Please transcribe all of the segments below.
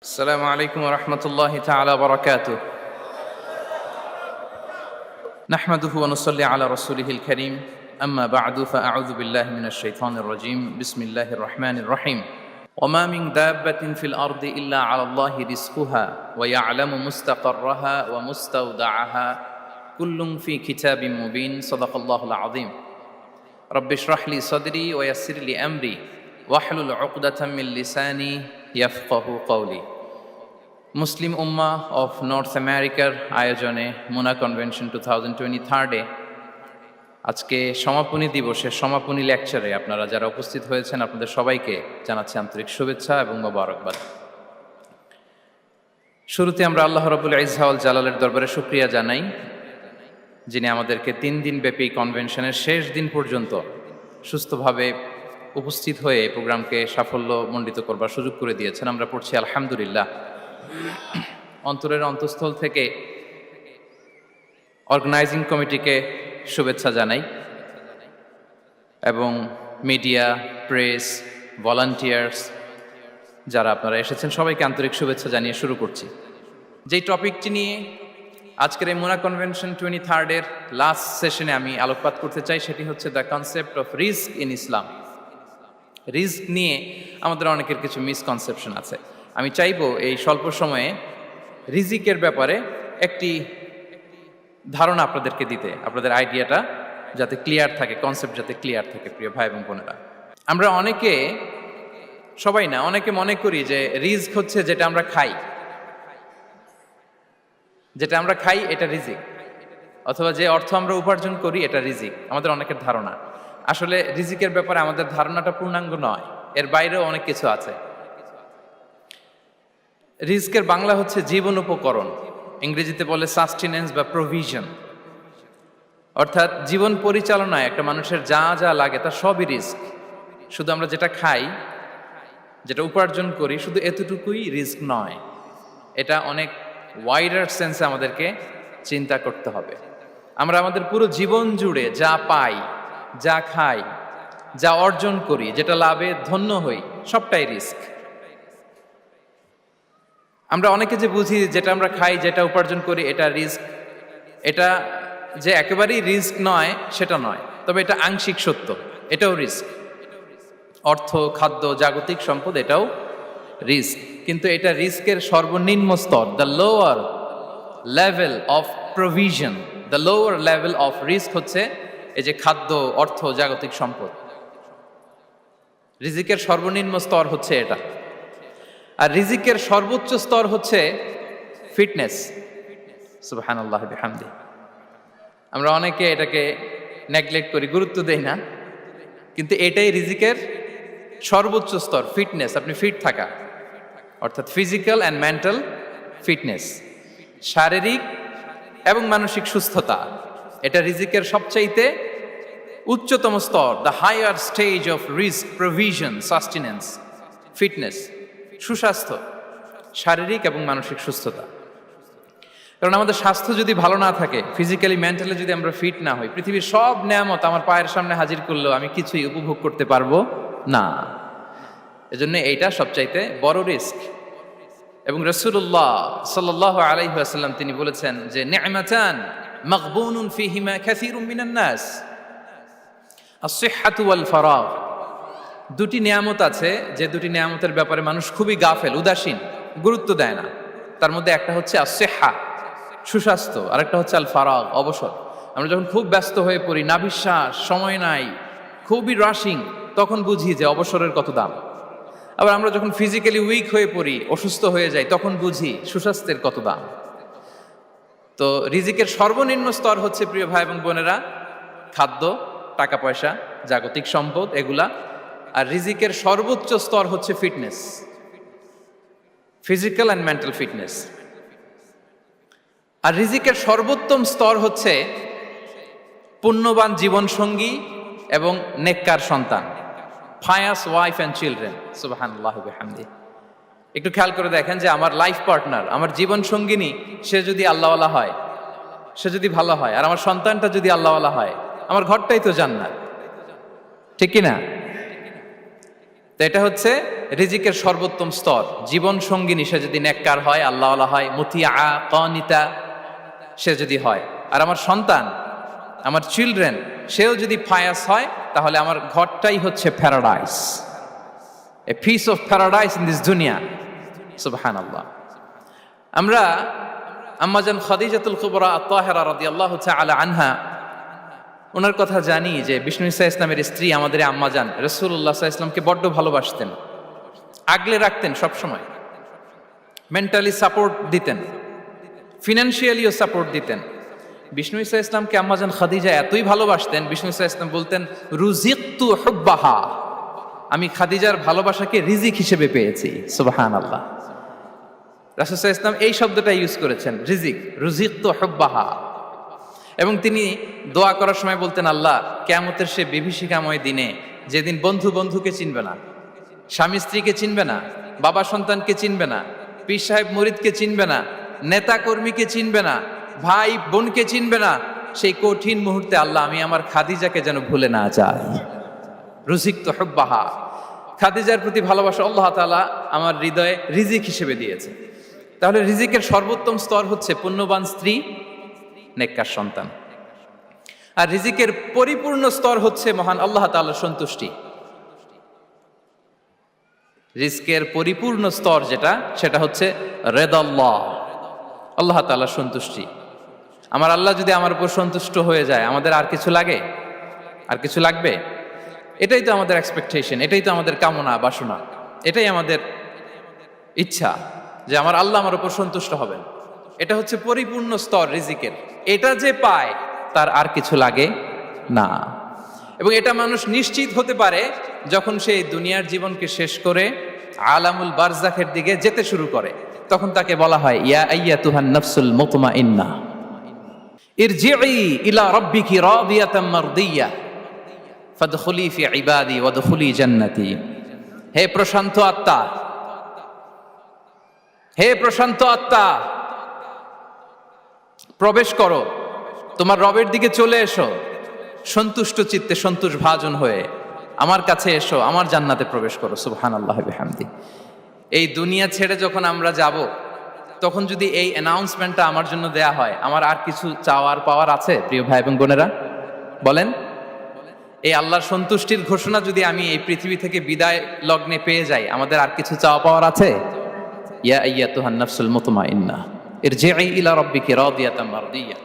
السلام عليكم ورحمة الله تعالى وبركاته. نحمده ونصلي على رسوله الكريم. أما بعد فأعوذ بالله من الشيطان الرجيم. بسم الله الرحمن الرحيم. وما من دابة في الأرض إلا على الله رزقها ويعلم مستقرها ومستودعها كل في كتاب مبين. صدق الله العظيم. رب اشرح لي صدري ويسر لي أمري واحلل عقدة من لساني يفقه قولي. Muslim Ummah of north আমেরিকার আয়োজনে মুনা convention 2023 আজকে সমাপনী দিবসের সমাপনী লেকচারে আপনারা যারা উপস্থিত হয়েছেন আপনাদের সবাইকে জানাচ্ছি আন্তরিক শুভেচ্ছা এবং মোবারকবাদ। শুরুতে আমরা আল্লাহ রাব্বুল ইজ্জা ওয়াল জালালের দরবারে শুকরিয়া জানাই, যিনি আমাদেরকে 3 দিন ব্যাপী কনভেনশনের শেষ দিন পর্যন্ত সুস্থভাবে উপস্থিত হয়ে এই প্রোগ্রামকে সাফল্যমণ্ডিত করবার সুযোগ করে দিয়েছেন। আমরা পড়ছি আলহামদুলিল্লাহ। অন্তরের অন্তঃস্থল থেকে অর্গানাইজিং কমিটিকে শুভেচ্ছা জানাই এবং মিডিয়া, প্রেস, ভলান্টিয়ার্স যারা আপনারা এসেছেন সবাইকে আন্তরিক শুভেচ্ছা জানিয়ে শুরু করছি। যেই টপিকটি নিয়ে আজকের এই মুনা কনভেনশন 23 লাস্ট সেশনে আমি আলোকপাত করতে চাই সেটি হচ্ছে the concept of risk in Islam. Risk নিয়ে আমাদের অনেকের কিছু মিসকনসেপশন আছে। আমি চাইবো এই স্বল্প সময়ে রিজিকের ব্যাপারে একটি ধারণা আপনাদেরকে দিতে, আপনাদের আইডিয়াটা যাতে ক্লিয়ার থাকে, কনসেপ্ট যাতে ক্লিয়ার থাকে। প্রিয় ভাই এবং বোনেরা, আমরা অনেকে, সবাই না, অনেকে মনে করি যে রিস্ক হচ্ছে যেটা আমরা খাই, এটা রিজিক, অথবা যে অর্থ আমরা উপার্জন করি এটা রিজিক। আমাদের অনেকের ধারণা। আসলে রিজিকের ব্যাপারে আমাদের ধারণাটা পূর্ণাঙ্গ নয়, এর বাইরেও অনেক কিছু আছে। রিস্কের বাংলা হচ্ছে জীবন উপকরণ, ইংরেজিতে বলে সাস্টেনেন্স বা প্রভিশন। অর্থাৎ জীবন পরিচালনায় একটা মানুষের যা যা লাগে তার সবই রিস্ক। শুধু আমরা যেটা খাই, যেটা উপার্জন করি, শুধু এতটুকুই রিস্ক নয়। এটা অনেক ওয়াইডার সেন্সে আমাদেরকে চিন্তা করতে হবে। আমরা আমাদের পুরো জীবন জুড়ে যা পাই, যা খাই, যা অর্জন করি, যেটা লাভে ধন্য হই, সবটাই রিস্ক। আমরা অনেকে যে বুঝি যেটা আমরা খাই, যেটা উপার্জন করি এটা রিস্ক, এটা যে একেবারেই রিস্ক নয় সেটা নয়, তবে এটা আংশিক সত্য, এটাও রিস্ক। অর্থ, খাদ্য, জাগতিক সম্পদ এটাও রিস্ক, কিন্তু এটা রিস্কের সর্বনিম্ন স্তর। The lower level of provision, the lower level of risk হচ্ছে এই যে খাদ্য, অর্থ, জাগতিক সম্পদ। রিজিকের সর্বনিম্ন স্তর হচ্ছে এটা। আর রিজিকের সর্বোচ্চ স্তর হচ্ছে ফিটনেস। সুবহানাল্লাহ বিহামদি। আমরা অনেকে এটাকে নেগলেক্ট করি, গুরুত্ব দেই না, কিন্তু এটাই রিজিকের সর্বোচ্চ স্তর, ফিটনেস। আপনি ফিট থাকা, অর্থাৎ ফিজিক্যাল অ্যান্ড মেন্টাল ফিটনেস, শারীরিক এবং মানসিক সুস্থতা, এটা রিজিকের সবচাইতে উচ্চতম স্তর। দ্য হায়ার স্টেজ অফ রিস্ক, প্রভিশন, সাস্টেনেন্স, ফিটনেস, সুস্বাস্থ্য, শারীরিক এবং মানসিক সুস্থতা। কারণ আমাদের স্বাস্থ্য যদি ভালো না থাকে, ফিজিক্যালি মেন্টালি যদি আমরা ফিট না হই, পৃথিবীর সব নেয়ামত আমার পায়ের সামনে হাজির করলেও আমি কিছুই উপভোগ করতে পারবো না। এজন্য এইটা সবচাইতে বড় রিস্ক। এবং রাসূলুল্লাহ সাল্লাল্লাহু আলাইহি ওয়াসাল্লাম তিনি বলেছেন যে নি'মাতান মাগবুনুন ফীহিমা কাসীরুম মিনান নাস, আস-সিহহাতু ওয়াল ফারাগ। দুটি নিয়ামত আছে যে দুটি নিয়ামতের ব্যাপারে মানুষ খুবই গাফেল, উদাসীন, গুরুত্ব দেয় না। তার মধ্যে একটা হচ্ছে আস-সিহহা, সুস্বাস্থ্য, আর একটা হচ্ছে আল ফারাগ, অবসর। আমরা যখন খুব ব্যস্ত হয়ে পড়ি, নাভিশ্বাস, সময় নাই, খুবই রাশিং, তখন বুঝি যে অবসরের কত দাম। আবার আমরা যখন ফিজিক্যালি উইক হয়ে পড়ি, অসুস্থ হয়ে যাই, তখন বুঝি সুস্বাস্থ্যের কত দাম। তো রিজিকের সর্বনিম্ন স্তর হচ্ছে, প্রিয় ভাই এবং বোনেরা, খাদ্য, টাকা পয়সা, জাগতিক সম্পদ, এগুলা। আর রিজিকের সর্বোচ্চ স্তর হচ্ছে fitness, physical and mental fitness. আর রিজিকের সর্বোত্তম স্তর হচ্ছে পুণ্যবান জীবনসঙ্গী এবং নেককার সন্তান, ফায়াস ওয়াইফ অ্যান্ড চিলড্রেন। সুবহানাল্লাহ বিহামদি। একটু খেয়াল করে দেখেন যে আমার লাইফ পার্টনার, আমার জীবন সঙ্গিনী, সে যদি আল্লাহওয়ালা হয়, সে যদি ভালো হয়, আর আমার সন্তানটা যদি আল্লাহওয়ালা হয়, আমার ঘরটাই তো জান্নাত, ঠিক কি না? তো এটা হচ্ছে রিজিকের সর্বোত্তম স্তর। জীবন সঙ্গিনী সে যদি নেককার হয়, আল্লাহওয়ালা হয়, মুতিয়া কানিতা সে যদি হয়, আর আমার সন্তান, আমার চিলড্রেন, সেও যদি ফায়াস হয়, তাহলে আমার ঘরটাই হচ্ছে paradise, a piece of paradise in this দুনিয়া। সুবহানাল্লাহ। আমরা আম্মাজান খাদিজাতুল কুবরা আত-তাহেরা রাদিয়াল্লাহু তাআলা আনহা, ওনার কথা জানি যে বিষ্ণু ঈসা ইসলামের স্ত্রী আমাদের আম্মাজান রাসূলুল্লাহ সাল্লাল্লাহু আলাইহি ওয়াসাল্লামকে বড্ড ভালোবাসতেন, আগলে রাখতেন সবসময়, মেন্টালি সাপোর্ট দিতেন, ফিনান্সিয়ালিও সাপোর্ট দিতেন। বিষ্ণু ঈসা ইসলামকে আম্মাজান খাদিজা এতই ভালোবাসতেন, বিষ্ণু ঈসা ইসলাম বলতেন রুজিকতু হুব্বাহা, আমি খাদিজার ভালোবাসাকে রিজিক হিসেবে পেয়েছি। সুবহানাল্লাহ। রাসূল সাল্লাল্লাহু আলাইহি ওয়াসাল্লাম এই শব্দটা ইউজ করেছেন, রিজিক, রুজিকতু হুব্বাহা। এবং তিনি দোয়া করার সময় বলতেন, আল্লাহ, কিয়ামতের সে বিভীষিকাময় দিনে, যেদিন বন্ধু বন্ধুকে চিনবে না, স্বামী স্ত্রীকে চিনবে না, বাবা সন্তানকে চিনবে না, পীর সাহেব মুরিদকে চিনবে না, নেতা কর্মীকে চিনবে না, ভাই বোনকে চিনবে না, সেই কঠিন মুহূর্তে আল্লাহ আমি আমার খাদিজাকে যেন ভুলে না যাই। রুজিকতু হুব্বাহা, খাদিজার প্রতি ভালোবাসা আল্লাহ তাআলা আমার হৃদয়ে রিজিক হিসেবে দিয়েছে। তাহলে রিজিকের সর্বোত্তম স্তর হচ্ছে পুণ্যবান স্ত্রী, নেককার সন্তান। আর রিজিকের পরিপূর্ণ স্তর হচ্ছে মহান আল্লাহ তাআলার সন্তুষ্টি। রিজকের পরিপূর্ণ স্তর যেটা, সেটা হচ্ছে রিদাল্লাহ, আল্লাহ তাআলার সন্তুষ্টি। আমার আল্লাহ যদি আমার উপর সন্তুষ্ট হয়ে যায়, আমাদের আর কিছু লাগে? আর কিছু লাগবে? এটাই তো আমাদের এক্সপেকটেশন, এটাই তো আমাদের কামনা বাসনা, এটাই আমাদের ইচ্ছা যে আমার আল্লাহ আমার উপর সন্তুষ্ট হবেন। এটা হচ্ছে পরিপূর্ণ স্তর রিজিকের। এটা যে পায় তার আর কিছু লাগে না। এবং এটা মানুষ নিশ্চিত হতে পারে যখন সে দুনিয়ার জীবনকে শেষ করে আলামুল বারজাখের দিকে যেতে শুরু করে। তখন তাকে বলা হয়, ইয়া আইয়াতুহান নাফসুল মুতমাইন্নাহ ইরজিই ইলা রাব্বিকি রাদিয়াতাম মারদিয়া ফাদখুলি ফি ইবাদি ওয়াদখুলি জান্নাতি। হে প্রশান্ত আত্মা, হে প্রশান্ত আত্মা, প্রবেশ করো, তোমার রবের দিকে চলে এসো, সন্তুষ্ট চিত্তে সন্তোষ ভাজন হয়ে আমার কাছে এসো, আমার জান্নাতে প্রবেশ করো। সুবহানাল্লাহি ওয়া বিহামদি। এই দুনিয়া ছেড়ে যখন আমরা যাব, তখন যদি এই অ্যানাউন্সমেন্টটা আমার জন্য দেয়া হয়, আমার আর কিছু চাওয়ার পাওয়ার আছে? প্রিয় ভাই এবং বোনেরা বলেন, এই আল্লাহর সন্তুষ্টির ঘোষণা যদি আমি এই পৃথিবী থেকে বিদায় লগ্নে পেয়ে যাই, আমাদের আর কিছু চাওয়া পাওয়ার আছে? ইয়া আইয়াতুহান নাফসুল মুতমাইন্নাহ ইরজিই ইলা রাব্বিকি রাদিয়াতাম মারদিয়া।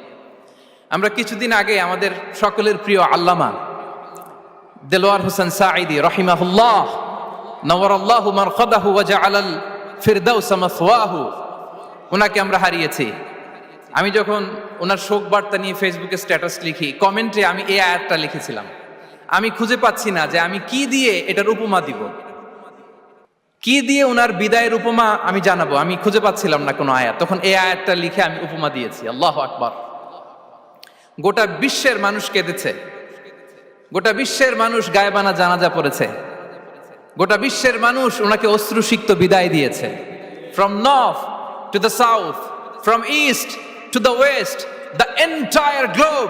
আমরা কিছুদিন আগে আমাদের সকলের প্রিয় আল্লামা দেলোয়ার হোসেন সাঈদী রাহিমাহুল্লাহ নওয়ারাল্লাহু মারকাদাহু ওয়া জাআলাল ফিরদাউসা মাসওয়াহু, ওনাকে আমরা হারিয়েছি। আমি যখন ওনার শোক বার্তা নিয়ে ফেসবুকে স্ট্যাটাস লিখি, কমেন্টে আমি এই আয়াতটা লিখেছিলাম। আমি খুঁজে পাচ্ছি না যে আমি কি দিয়ে এটার উপমা দিব, কি দিয়ে ওনার বিদায়ের উপমা আমি জানাবো। আমি খুঁজে পাচ্ছিলাম না কোনো আয়াত। তখন এই আয়াতটা লিখে আমি উপমা দিয়েছি। আল্লাহু আকবার। গোটা বিশ্বের মানুষ কেঁদেছে, গোটা বিশ্বের মানুষ গায়েবানা জানাজা পড়েছে, গোটা বিশ্বের মানুষ ওনাকে অশ্রুসিক্ত বিদায় দিয়েছে। From north to the south, from east to the west, the entire globe,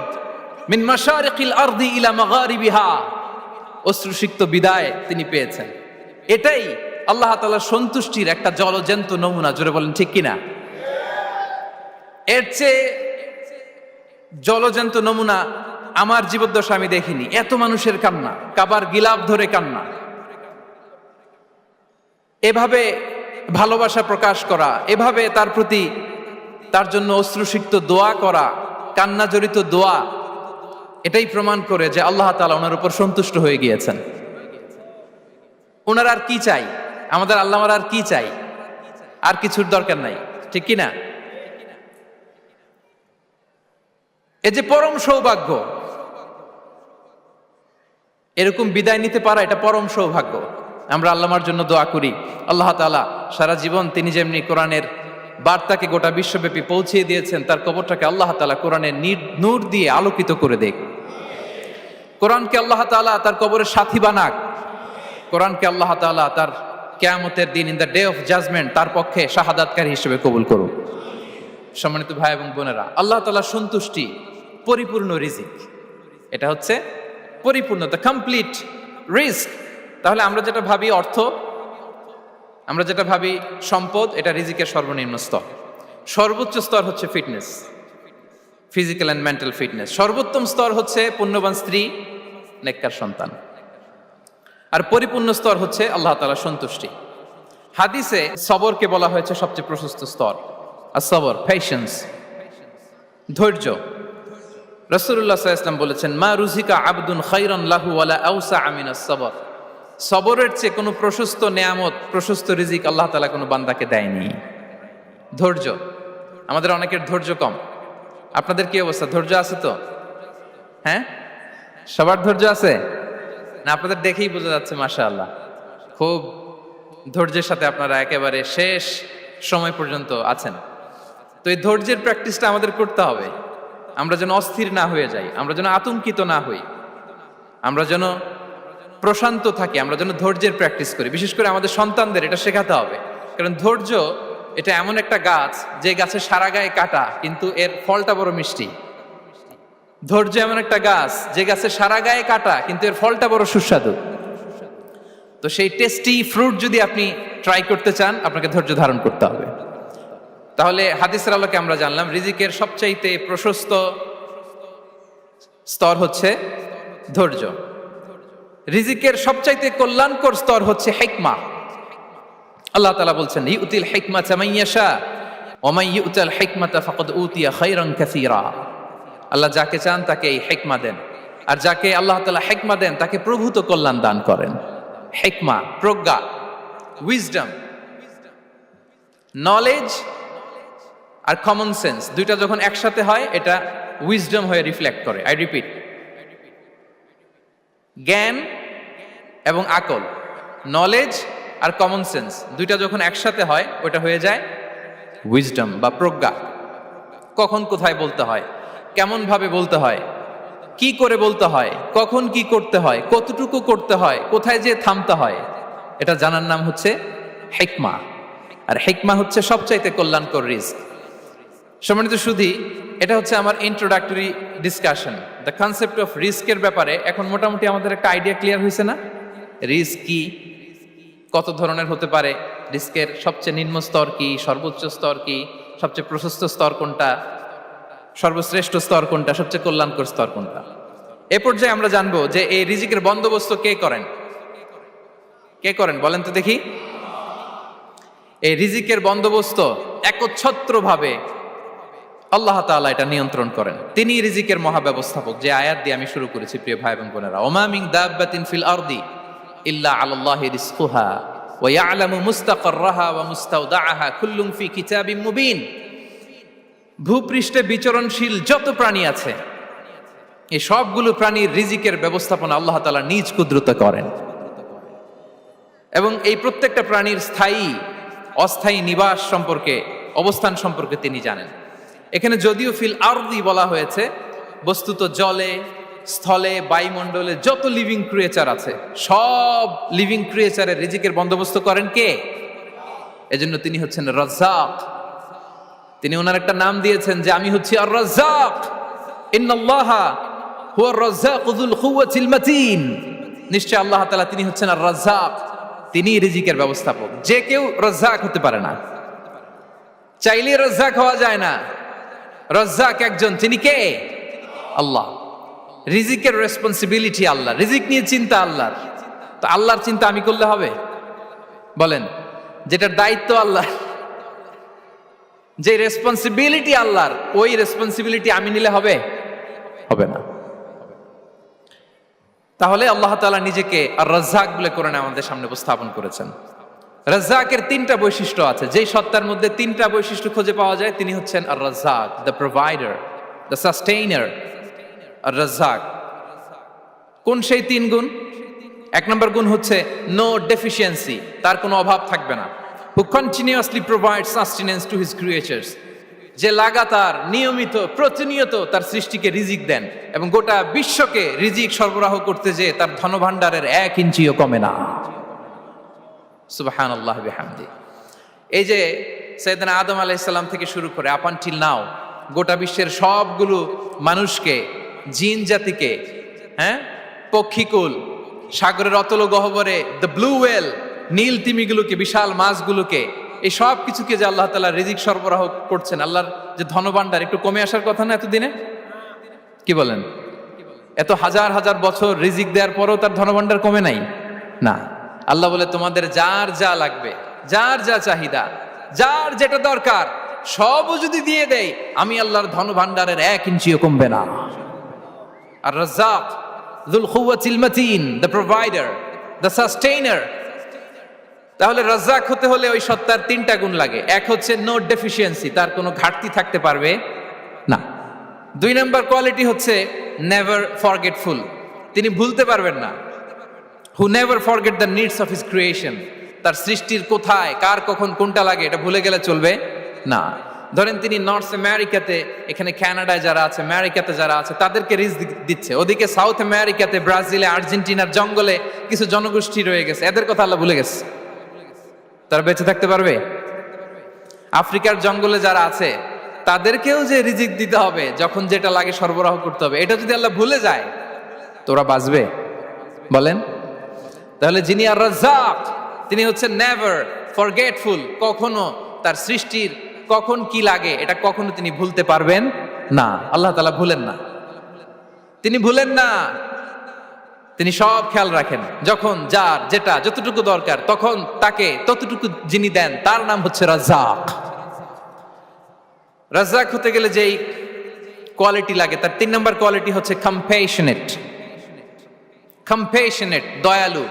মিন মাশারিকিল আরদি ইলা মাগারিবিহা, অশ্রুসিক্ত বিদায় তিনি পেয়েছেন। এটাই আল্লাহ তাআলার সন্তুষ্টির একটা জলজ্যান্ত নমুনা। জোরে বলেন ঠিক কিনা? এর চেয়ে জলজ্যান্ত নমুনা আমার জীবদ্দশা আমি দেখিনি। এত মানুষের কান্না, কাবার গিলাফ ধরে কান্না, এভাবে ভালোবাসা প্রকাশ করা, এভাবে তার প্রতি তার জন্য অশ্রুসিক্ত দোয়া করা, কান্না জড়িত দোয়া, এটাই প্রমাণ করে যে আল্লাহ তাআলা ওনার উপর সন্তুষ্ট হয়ে গিয়েছেন। ওনার আর কি চাই? আমাদের আল্লাহর আর কি চাই? আর কিছুর দরকার নাই, ঠিক কিনা? এ যে পরম সৌভাগ্য, এরকম বিদায় নিতে পারা এটা পরম সৌভাগ্য। আমরা আল্লাহর জন্য দোয়া করি, আল্লাহ তাআলা সারা জীবন তিনি যেমনি কোরআনের বার্তাকে গোটা বিশ্বব্যাপী পৌঁছিয়ে দিয়েছেন, তার কবরটাকে আল্লাহ তাআলা কোরআনের নূর দিয়ে আলোকিত করে দেখ। কোরআনকে আল্লাহ তাআলা তার কবরের সাথী বানাক। কোরআনকে আল্লাহ তাআলা তার কিয়ামতের দিন, in the day of judgement, তার পক্ষে শাহাদাতকারী হিসেবে কবুল করুন। সম্মানিত ভাই এবং বোনেরা, আল্লাহ তাআলার সন্তুষ্টি পরিপূর্ণ রিজিক। এটা হচ্ছে পরিপূর্ণ, দ্য কমপ্লিট রিস্ক তাহলে আমরা যেটা ভাবি অর্থ, আমরা যেটা ভাবি সম্পদ, এটা রিজিকের সর্বনিম্ন স্তর। সর্বোচ্চ স্তর হচ্ছে fitness, physical and mental fitness. সর্বোত্তম স্তর হচ্ছে পুণ্যবান স্ত্রী, নেককার সন্তান। আর পরিপূর্ণ স্তর হচ্ছে আল্লাহ তাআলার সন্তুষ্টি। হাদিসে সবরকে বলা হয়েছে সবচেয়ে প্রশস্ত স্তর। আর সবর, পেশেন্স, ধৈর্য। রাসূলুল্লাহ সাল্লাল্লাহু আলাইহি ওয়াসাল্লাম বলেছেন, মা রুজিকা আবদুন খায়রান লাহু ওয়ালা আওসা মিনাস সবর। সবরের চেয়ে কোনো প্রশস্ত নেয়ামত, প্রশস্ত রিজিক আল্লাহ তাআলা কোনো বান্দাকে দেয়নি। ধৈর্য, আমাদের অনেকের ধৈর্য কম। আপনাদের কি অবস্থা, ধৈর্য আছে তো? হ্যাঁ, সবার ধৈর্য আছে না? আপনাদের দেখেই বোঝা যাচ্ছে মাশাআল্লাহ, খুব ধৈর্যের সাথে আপনারা একেবারে শেষ সময় পর্যন্ত আছেন। তো এই ধৈর্যের প্র্যাকটিসটা আমাদের করতে হবে। আমরা যেন অস্থির না হয়ে যাই, আমরা যেন আতঙ্কিত না হই, আমরা যেন প্রশান্ত থাকি, আমরা যেন ধৈর্যের প্র্যাকটিস করি। বিশেষ করে আমাদের সন্তানদের এটা শেখাতে হবে। কারণ ধৈর্য এটা এমন একটা গাছ, যে গাছে সারা গায়ে কাটা কিন্তু এর ফলটা বড় মিষ্টি। ধৈর্য এমন একটা গাছ, যে গাছে সারা গায়ে কাটা কিন্তু এর ফলটা বড় সুস্বাদু। তো সেই টেস্টি ফ্রুট যদি আপনি ট্রাই করতে চান, আপনাকে ধৈর্য ধারণ করতে হবে। তাহলে হাদিসের আলোকে আমরা জানলাম রিজিকের সবচাইতে প্রশস্ত স্তর হচ্ছে ধৈর্য। রিজিকের সবচাইতে কল্যাণকর স্তর হচ্ছে হিকমা। আল্লাহ তাআলা বলছেন, ইউতিল হিকমাতা মান ইয়াশা ওয়া মান ইউতাল হিকমাতা ফাকাদ উতিয়া খায়রান কাসীরা। আল্লাহ যাকে চান তাকে এই হিকমা দেন, আর যাকে আল্লাহ তাআলা হিকমা দেন তাকে প্রভূত কল্যাণ দান করেন। হিকমা, প্রজ্ঞা, উইজডম, নলেজ আর কমন সেন্স, দুইটা যখন একসাথে হয় এটা উইজডম হয়ে রিফ্লেক্ট করে। আই রিপিট, জ্ঞান এবং আকল, নলেজ আর কমন সেন্স, দুইটা যখন একসাথে হয় ওটা হয়ে যায় উইজডম বা প্রজ্ঞা। কখন কোথায় বলতে হয়, কেমন ভাবে বলতে হয়, কি করে বলতে হয়, কখন কি করতে হয়, কতটুকু করতে হয়, কোথায় যে থামতে হয়, এটা জানার নাম হচ্ছে হিকমা। আর হিকমা হচ্ছে সবচাইতে কল্যাণকর রিস্ক। সম্মানিত সুধী, এটা হচ্ছে আমার introductory discussion. The concept of রিস্কের ব্যাপারে এখন মোটামুটি আমাদের একটা আইডিয়া ক্লিয়ার হয়েছে না? রিস্ক কি, কত ধরনের হতে পারে, রিস্কের সবচেয়ে নিম্ন স্তর কি, সর্বোচ্চ স্তর কি, সবচেয়ে প্রশস্ত স্তর কোনটা, সর্বশ্রেষ্ঠ স্তর কোনটা, সবচেয়ে কল্যাণকর স্তর কোনটা। এ পর্যায়ে আমরা জানবো যে এই রিজিকের বন্দোবস্ত কে করেন। কে করেন বলেন তো দেখি? এই রিজিকের বন্দোবস্ত একচ্ছত্রভাবে আল্লাহ তাআলা এটা নিয়ন্ত্রণ করেন। তিনি রিজিকের মহাব্যবস্থাপক। যে আয়াত দিয়ে আমি শুরু করেছি প্রিয় ভাই এবং বোনেরা, ওমা মিন দাব্বাতিন ফিল আরদি ইল্লা আলাল্লাহি রিজকুহা ওয়া ইয়ালামু মুস্তাকাররাহা ওয়া মুস্তাওদাআহা কুল্লুন ফি কিতাবিম মুবিন। ভূপৃষ্ঠে বিচরণশীল যত প্রাণী আছে, এই সবগুলো প্রাণীর রিজিকের ব্যবস্থাপনা আল্লাহ তাআলা নিজ কুদরতে করেন। এবং এই প্রত্যেকটা প্রাণীর স্থায়ী অস্থায়ী নিবাস সম্পর্কে, অবস্থান সম্পর্কে তিনি জানেন। এখানে যদিও ফিল আরদি বলা হয়েছে, বস্তুত জলে, স্থলে, বায়ুমণ্ডলে যত লিভিং ক্রিয়েচার আছে, সব লিভিং ক্রিয়েচারের রিজিকের বন্দোবস্ত করেন কে? এজন্য তিনি হচ্ছেন রাজ্জাক। তিনি ওনার একটা নাম দিয়েছেন যে আমি হচ্ছি আর রাজ্জাক, ইন্নাল্লাহা হুয়ার রাজ্জাকু যুল কুওয়াতিল মাতিন। নিশ্চয় আল্লাহ তাআলা তিনি হচ্ছেন আর রাজ্জাক, তিনি রিজিকের ব্যবস্থাপক। যে কেউ রাজ্জাক হতে পারে না, চাইলে রাজ্জাক হওয়া যায় না। রাজ্জাক একজন, তিনি কে? আল্লাহ। রিজিকের রেসপন্সিবিলিটি আল্লাহ, রিজিক নিয়ে চিন্তা আল্লাহর। তো আল্লাহর চিন্তা আমি করলে হবে? বলেন, যেটার দায়িত্ব আল্লাহ, যে রেসপন্সিবিলিটি আল্লাহর, ওই রেসপন্সিবিলিটি আমি নিলে হবে? হবে না। তাহলে আল্লাহ তাআলা নিজেকে আর রাজ্জাক বলে কোরআনে আমাদের সামনে উপস্থাপন করেছেন। রাজ্জাকের তিনটা বৈশিষ্ট্য আছে। যেই সত্তার মধ্যে তিনটা বৈশিষ্ট্য খুঁজে পাওয়া যায়, তিনি হচ্ছেন আর রাজ্জাক, দ্য প্রোভাইডার, দ্য সাস্টেইনার। আর রাজ্জাক কোন সেই তিন গুণ? এক নম্বর গুণ হচ্ছে নো ডেফিসিয়েন্সি, তার কোনো অভাব থাকবে না। হু continuously provide sustenance to his creatures, যে লাগাতার, নিয়মিত, প্রতিনিয়ত তার সৃষ্টিকে রিজিক দেন এবং গোটা বিশ্বকে রিজিক সরবরাহ করতে যে তার ধনভাণ্ডারের 1 ইঞ্চিও কমে না। সুবহানাল্লাহ বিহামদি। এই যে সাইয়েদনা আদম আলাইহিস সালাম থেকে শুরু করে আপ আনটিল নাও গোটা বিশ্বের সবগুলো মানুষকে, জিন জাতিকে, পক্ষীকুল, সাগরের অতল গহ্বরে দ্য ব্লু ওয়েল, নীল তিমিগুলোকে, বিশাল মাছগুলোকে, এই সব কিছুকে যে আল্লাহ তাআলা রিজিক সরবরাহ করছেন, আল্লাহর যে ধনভাণ্ডার একটু কমে আসার কথা না এতদিনে? কি বলেন? এত হাজার হাজার বছর রিজিক দেওয়ার পরেও তার ধনভাণ্ডার কমে নাই? না। আল্লাহ বলে তোমাদের যার যা লাগবে, যার যা চাহিদা, যার যেটা দরকার সবও যদি দিয়ে দেয়, আমি আল্লাহর ধনভাণ্ডারের 1 ইঞ্চিও কমবে না। আর Razzak যুল কুওয়াতিল মাতিন, the provider, the sustainer. তাহলে রাজ্জাক হতে হলে ওই সত্তার 3টা গুণ লাগে। এক হচ্ছে নো ডেফিসিয়েন্সি, তার কোনো ঘাটতি থাকতে পারবে না। 2 নম্বর কোয়ালিটি হচ্ছে নেভার ফরগেটফুল, তিনি ভুলতে পারবেন না। Who never forget the needs of his creation, তার সৃষ্টির কোথায় কার কখন কোনটা লাগে এটা ভুলে গেলে চলবে না। ধরেন তিনি নর্থ আমেরিকাতে, এখানে কানাডায় যারা আছে, আমেরিকাতে যারা আছে, তাদেরকে রিস্ক দিচ্ছে। ওদিকে সাউথ আমেরিকাতে, ব্রাজিলে, আর্জেন্টিনার জঙ্গলে কিছু জনগোষ্ঠী রয়ে গেছে, এদের কথা আল্লাহ ভুলে গেছে। তারা বেঁচে থাকতে পারবে? আফ্রিকার জঙ্গলে যারা আছে তাদেরকেও যে রিজিক দিতে হবে, যখন যেটা লাগে সরবরাহ করতে হবে, এটা যদি আল্লাহ ভুলে যায় তোরা বাঁচবে? বলেন। তাহলে যিনি আর রাজ্জাক, তিনি হচ্ছেন নেভার ফরগেটফুল, কখনো তার সৃষ্টির কখন কি লাগে এটা কখনো তিনি ভুলতে পারবেন না। আল্লাহ তাআলা ভুলেন না, তিনি ভুলেন না, তিনি সব খেয়াল রাখেন। যখন যার যেটা যতটুকু দরকার তখন তাকে ততটুকু যিনি দেন তার নাম হচ্ছে রাজ্জাক। রাজ্জাক হতে গেলে যেই কোয়ালিটি লাগে তার 3 নম্বর কোয়ালিটি হচ্ছে কম্প্যাশনেট। কম্প্যাশনেট, দয়ালু,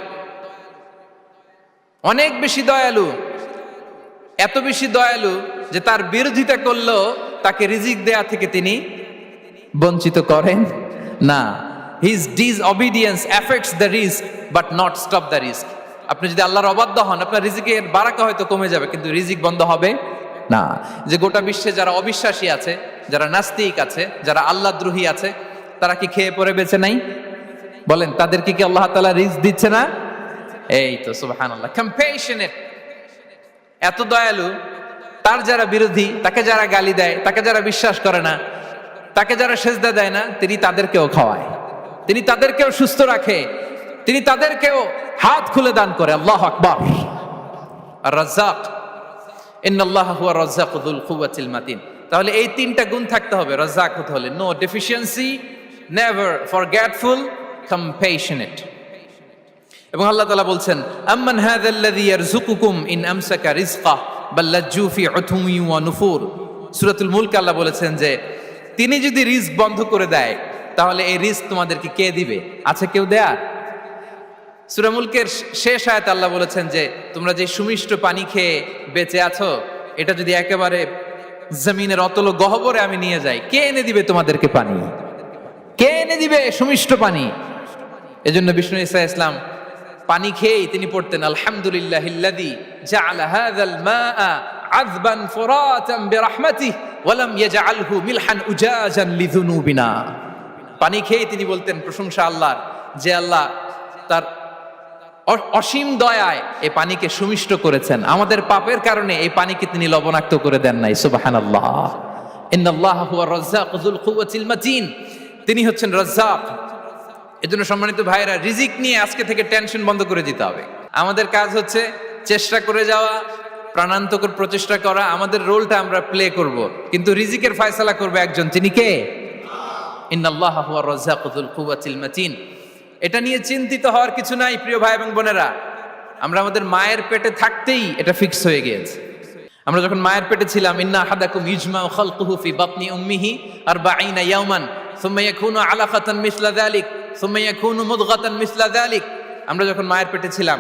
অনেক বেশি দয়ালু। এত বেশি দয়ালু যে তার বিরোধিতা করলেও তাকে রিজিক দেয়া থেকে তিনি বঞ্চিত করেন না। His disobedience affects the risk but not stop the risk. আপনি যদি আল্লাহর অবাধ্য হন, আপনার রিজিকের বারাকা হয়তো কমে যাবে, কিন্তু রিজিক বন্ধ হবে না। যে গোটা বিশ্বে যারা অবিশ্বাসী আছে, যারা নাস্তিক আছে, যারা আল্লাহদ্রোহী আছে, তারা কি খেয়ে পরে বেঁচে নাই? বলেন, তাদেরকে কি আল্লাহ তাআলা রিজিক দিচ্ছে না? এই তো সুবহানাল্লাহ। কম্প্যাশনেট, এত দয়ালু, তার যারা বিরোধী, তাকে যারা গালি দেয়, তাকে যারা বিশ্বাস করে না, তাকে যারা সেজদা দেয় না, তিনি তাদেরকেও খাওয়ায়, তিনি তাদেরকেও সুস্থ রাখে, তিনি তাদেরকেও হাত খুলে দান করে। আল্লাহু আকবার। আর রাজ্জাক, ইন্নাল্লাহা হুয়া রাজ্জাকু যুল কুওয়াতিল মাতিন। তাহলে এই 3টা গুণ থাকতে হবে রাজ্জাক হতে হলে। No deficiency, never forgetful, compassionate. এবং আল্লাহ তাআলা বলছেন, আম্মান হাযাল্লাযী ইয়ারযুকুকুম ইন আমসাকা রিজকাহ বাল লাজ্জু ফি উতুমি ওয়া নুফুর। সূরাতুল মুলক আল্লাহ বলেছেন যে তিনি যদি রিজক বন্ধ করে দেয় তাহলে এই রিজক তোমাদেরকে কে দিবে? আছে কেউ দেয়া? সূরা মুলকের শেষ আয়াতে আল্লাহ বলেছেন যে তোমরা যে সুমিষ্ট পানি খেয়ে বেঁচে আছো, এটা যদি একেবারে জমিনের অতল গহ্বরে আমি নিয়ে যাই, কে এনে দিবে তোমাদেরকে পানি? কে এনে দিবে সুমিষ্ট পানি? এজন্য বিষ্ণু ঈসা ইসলাম পানি খেয়েই তিনি পড়তেন, আলহামদুলিল্লাহিল্লাযী জাআলা হাযাল মাআ আযবান ফুরাতান বিরাহমাতিহি ওয়া লাম ইয়াজআলহু মিলহান উজাজান লিযুনুবিনা। পানি খেয়েই তিনি বলতেন প্রশংসা আল্লাহর, যে আল্লাহ তার অসীম দয়ায় এই পানিকে সুমিষ্ট করেছেন, আমাদের পাপের কারণে এই পানিকে তিনি লবণাক্ত করে দেন নাই। সুবহানাল্লাহ। ইন্নাল্লাহা হুয়া রাজ্জাকু যুল কুওয়াতিল মাতিন, তিনি হচ্ছেন রাজ্জাক। এজন্য সম্মানিত ভাইরা, রিজিক নিয়ে আজকে থেকে টেনশন বন্ধ করে দিতে হবে। আমাদের কাজ হচ্ছে চেষ্টা করে যাওয়া, প্রাণান্তকর প্রচেষ্টা করা, আমাদের রোলটা আমরা প্লে করব, কিন্তু রিজিকের ফয়সালা করবে একজন, তিনি কে? ইন্নাল্লাহা হুয়া রাজ্জাকু যুল কুওয়াতিল মাতিন। এটা নিয়ে চিন্তিত হওয়ার কিছু নাই প্রিয় ভাই এবং বোনেরা। আমরা আমাদের মায়ের পেটে থাকতেই এটা ফিক্স হয়ে গিয়েছে। আমরা যখন মায়ের পেটে ছিলাম, ইন্না আহাদাকুম ইজমাউ খালকুহু ফি বাতনি উম্মিহি 40 ইয়াওমান সুম্মা ইয়াকুনু আলাকাতান মিসলা যালিক সুম্মা ইয়াকুনু মুদগাতান মিসলা যালিক। আমরা যখন মায়ের পেটে ছিলাম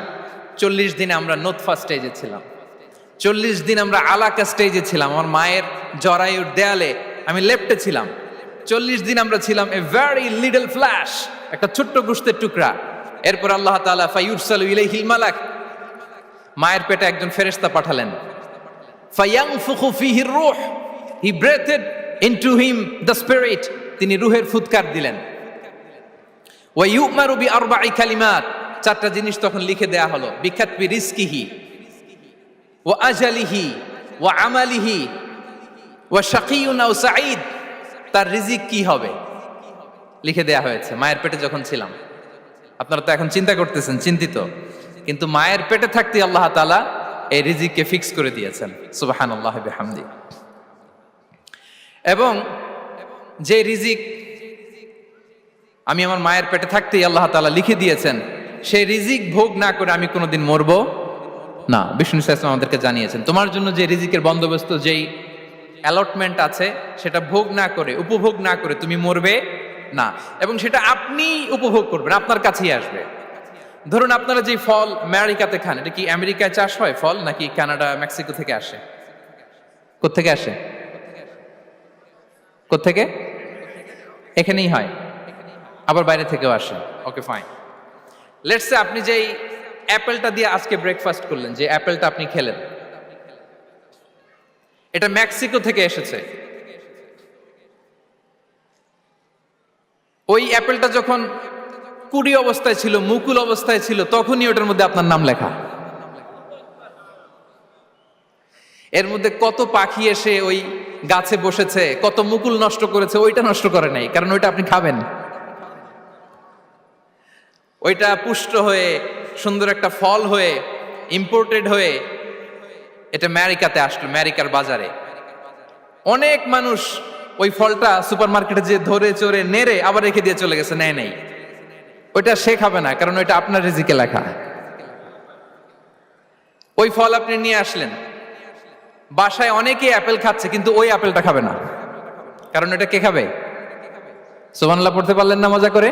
40 দিন আমরা নুতফা স্টেজে ছিলাম, 40 দিন আমরা আলাকা স্টেজে ছিলাম। আমার মায়ের জরায়ুর দেয়ালে আমি লেপ্টে ছিলাম। 40 দিন আমরা ছিলাম এ ভেরি লিটল ফ্ল্যাশ, একটা ছোট্ট গোশতের টুকরা। এরপর আল্লাহ তাআলা ফায়ুরসালু ইলাইহিল মালাক, মায়ের পেটে একজন ফেরেশতা পাঠালেন। ফায়ানফুখু ফিহির রূহ, he breathed into him the spirit, তিনি রূহের ফুৎকার দিলেন। ওয়া ইউমারু বিআরবা'i কালিমাত, 4টা জিনিস তখন লিখে দেয়া হলো। বিকাতবি রিজকিহি ওয়া আজালিহি ওয়া আমালিহি ওয়া শাকিয়ুন আও সাঈদ, তার রিজিক কি হবে লিখে দেয়া হয়েছে মায়ের পেটে যখন ছিলাম। আপনারা তো এখন চিন্তা করতেছেন, চিন্তিত, কিন্তু মায়ের পেটে থাকতে আল্লাহ তাআলা এই রিজিককে ফিক্স করে দিয়েছেন। সুবহানাল্লাহ বিহামদি। এবং যে রিজিক আমি আমার মায়ের পেটে থাকতেই আল্লাহ তাআলা লিখে দিয়েছেন, সেই রিজিক ভোগ না করে আমি কোনোদিন মরবো না। বিষ্ণু ইসলাম আমাদেরকে জানিয়েছেন, তোমার জন্য যে রিজিকের বন্দোবস্ত, যেই অ্যালটমেন্ট আছে, সেটা ভোগ না করে, উপভোগ না করে তুমি মরবে না, এবং সেটা আপনি উপভোগ করবেন, আপনার কাছেই আসবে। ধরুন আপনারা যে ফল আমেরিকাতে খান, এটা কি আমেরিকায় চাষ হয় ফল, নাকি কানাডা মেক্সিকো থেকে আসে? কোত্থেকে আসে? কোত্থেকে? এখানেই হয়, আবার বাইরে থেকেও আসে। Okay fine. লেটস সে আপনি যেই অ্যাপেলটা দিয়ে আজকে ব্রেকফাস্ট করলেন, যে অ্যাপেলটা আপনি খেলেন, এটা মেক্সিকো থেকে এসেছে। ওই অ্যাপেলটা যখন কুড়ি অবস্থায় ছিল, মুকুল অবস্থায় ছিল, তখনই ওটার মধ্যে আপনার নাম লেখা। এর মধ্যে কত পাখি এসে ওই গাছে বসেছে, কত মুকুল নষ্ট করেছে, ওইটা নষ্ট করে নাই, কারণ ওইটা আপনি খাবেন। ওইটা পুষ্ট হয়ে সুন্দর একটা ফল হয়ে ইম্পোর্টেড হয়ে এটা আমেরিকাতে আসলো, আমেরিকার বাজারে। অনেক মানুষ ওই ফলটা সুপার মার্কেটে যে ধরে চড়ে নেড়ে আবার রেখে দিয়ে চলে গেছে, নেয় নেই। ওইটা সে খাবে না, কারণ ওইটা আপনার রিজিকে লেখা। ওই ফল আপনি নিয়ে আসলেন, বাসায় অনেকে অ্যাপেল খাচ্ছে, কিন্তু ওই অ্যাপেলটা খাবে না, কারণ এটা কে খাবে? সুবহানাল্লাহ পড়তে পারলেন না মজা করে?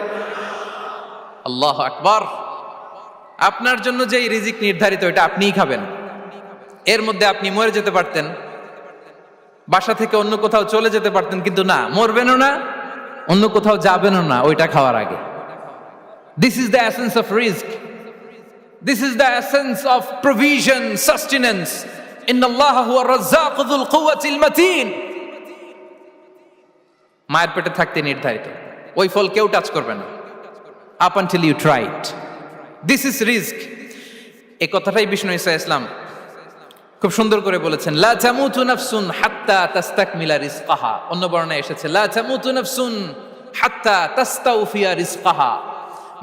আল্লাহু আকবার। আপনার জন্য যে রিজিক নির্ধারিত, এটা আপনিই খাবেন। এর মধ্যে আপনি মরে যেতে পারতেন, বাসা থেকে অন্য কোথাও চলে যেতে পারতেন, কিন্তু না, মরবেনও না, অন্য কোথাও যাবেনও না ওইটা খাওয়ার আগে। This is the essence of risk, this is the essence of provision, sustenance. ইন্নাল্লাহা হুয়া রাজ্জাকু যুল কুওয়াতিল মাতিন। মায়ের পেটে থাকতে নির্ধারিত, ওই ফল কেউ টাচ করবে না up until you try it. This is risk. এই কথাটাই বিষ্ণু ঈসা ইসলাম খুব সুন্দর করে বলেছেন, লা তামুতু নাফসুন হাত্তা তাস্তাকমিলা রিজকাহা। অন্য বর্ণনায় এসেছে লা তামুতু নাফসুন হাত্তা তাস্তাউফিয়া রিজকাহা।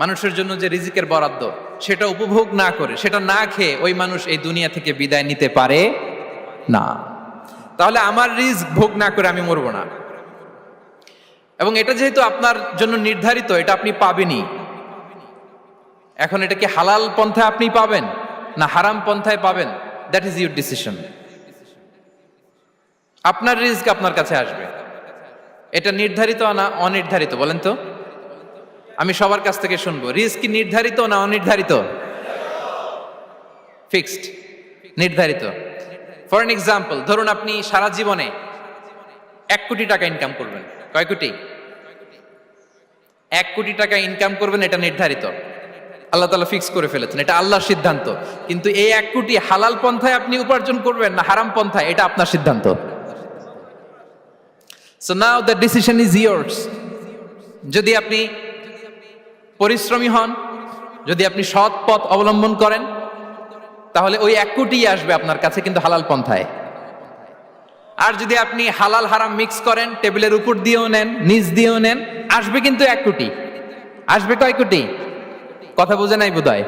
মানুষের জন্য যে রিজিকের বরাদ্দ, সেটা উপভোগ না করে, সেটা না খেয়ে ওই মানুষ এই দুনিয়া থেকে বিদায় নিতে পারে না। তাহলে আমার রিস্ক ভোগ না করে আমি মরবো না, এবং এটা যেহেতু আপনার জন্য নির্ধারিত, এটা আপনি পাবেনই। এখন এটা কি হালাল পন্থায় আপনি পাবেন না হারাম পন্থায় পাবেন, দ্যাট ইজ ইউর ডিসিশন। আপনার রিস্ক আপনার কাছে আসবে। এটা নির্ধারিত না অনির্ধারিত? বলেন তো, আমি সবার কাছ থেকে শুনবো, রিস্ক কি নির্ধারিত না অনির্ধারিত? ফিক্সড, নির্ধারিত। ফর এন এক্সাম্পল, ধরুন আপনি সারা জীবনে 1 কোটি টাকা ইনকাম করবেন। কয় কোটি? 1 কোটি টাকা ইনকাম করবেন, এটা নির্ধারিত, আল্লাহ তাআলা ফিক্স করে ফেলেছেন, এটা আল্লাহর সিদ্ধান্ত। কিন্তু এই 1 কোটি হালাল পন্থায় আপনি উপার্জন করবেন না হারাম পন্থায়, এটা আপনার সিদ্ধান্ত। So now the decision is years. যদি আপনি পরিশ্রমী হন, যদি আপনি সৎ পথ অবলম্বন করেন, তাহলে ওই 1 কোটি আসবে আপনার কাছে, কিন্তু হালাল পন্থায়। আর যদি আপনি হালাল হারাম মিক্স করেন, টেবিলের উপর দিয়েও নেন, নিচ দিয়েও নেন, আসবে কিন্তু 1 কোটি। আসবে কয় কোটি? কথা বুঝে নাই বোধহয়।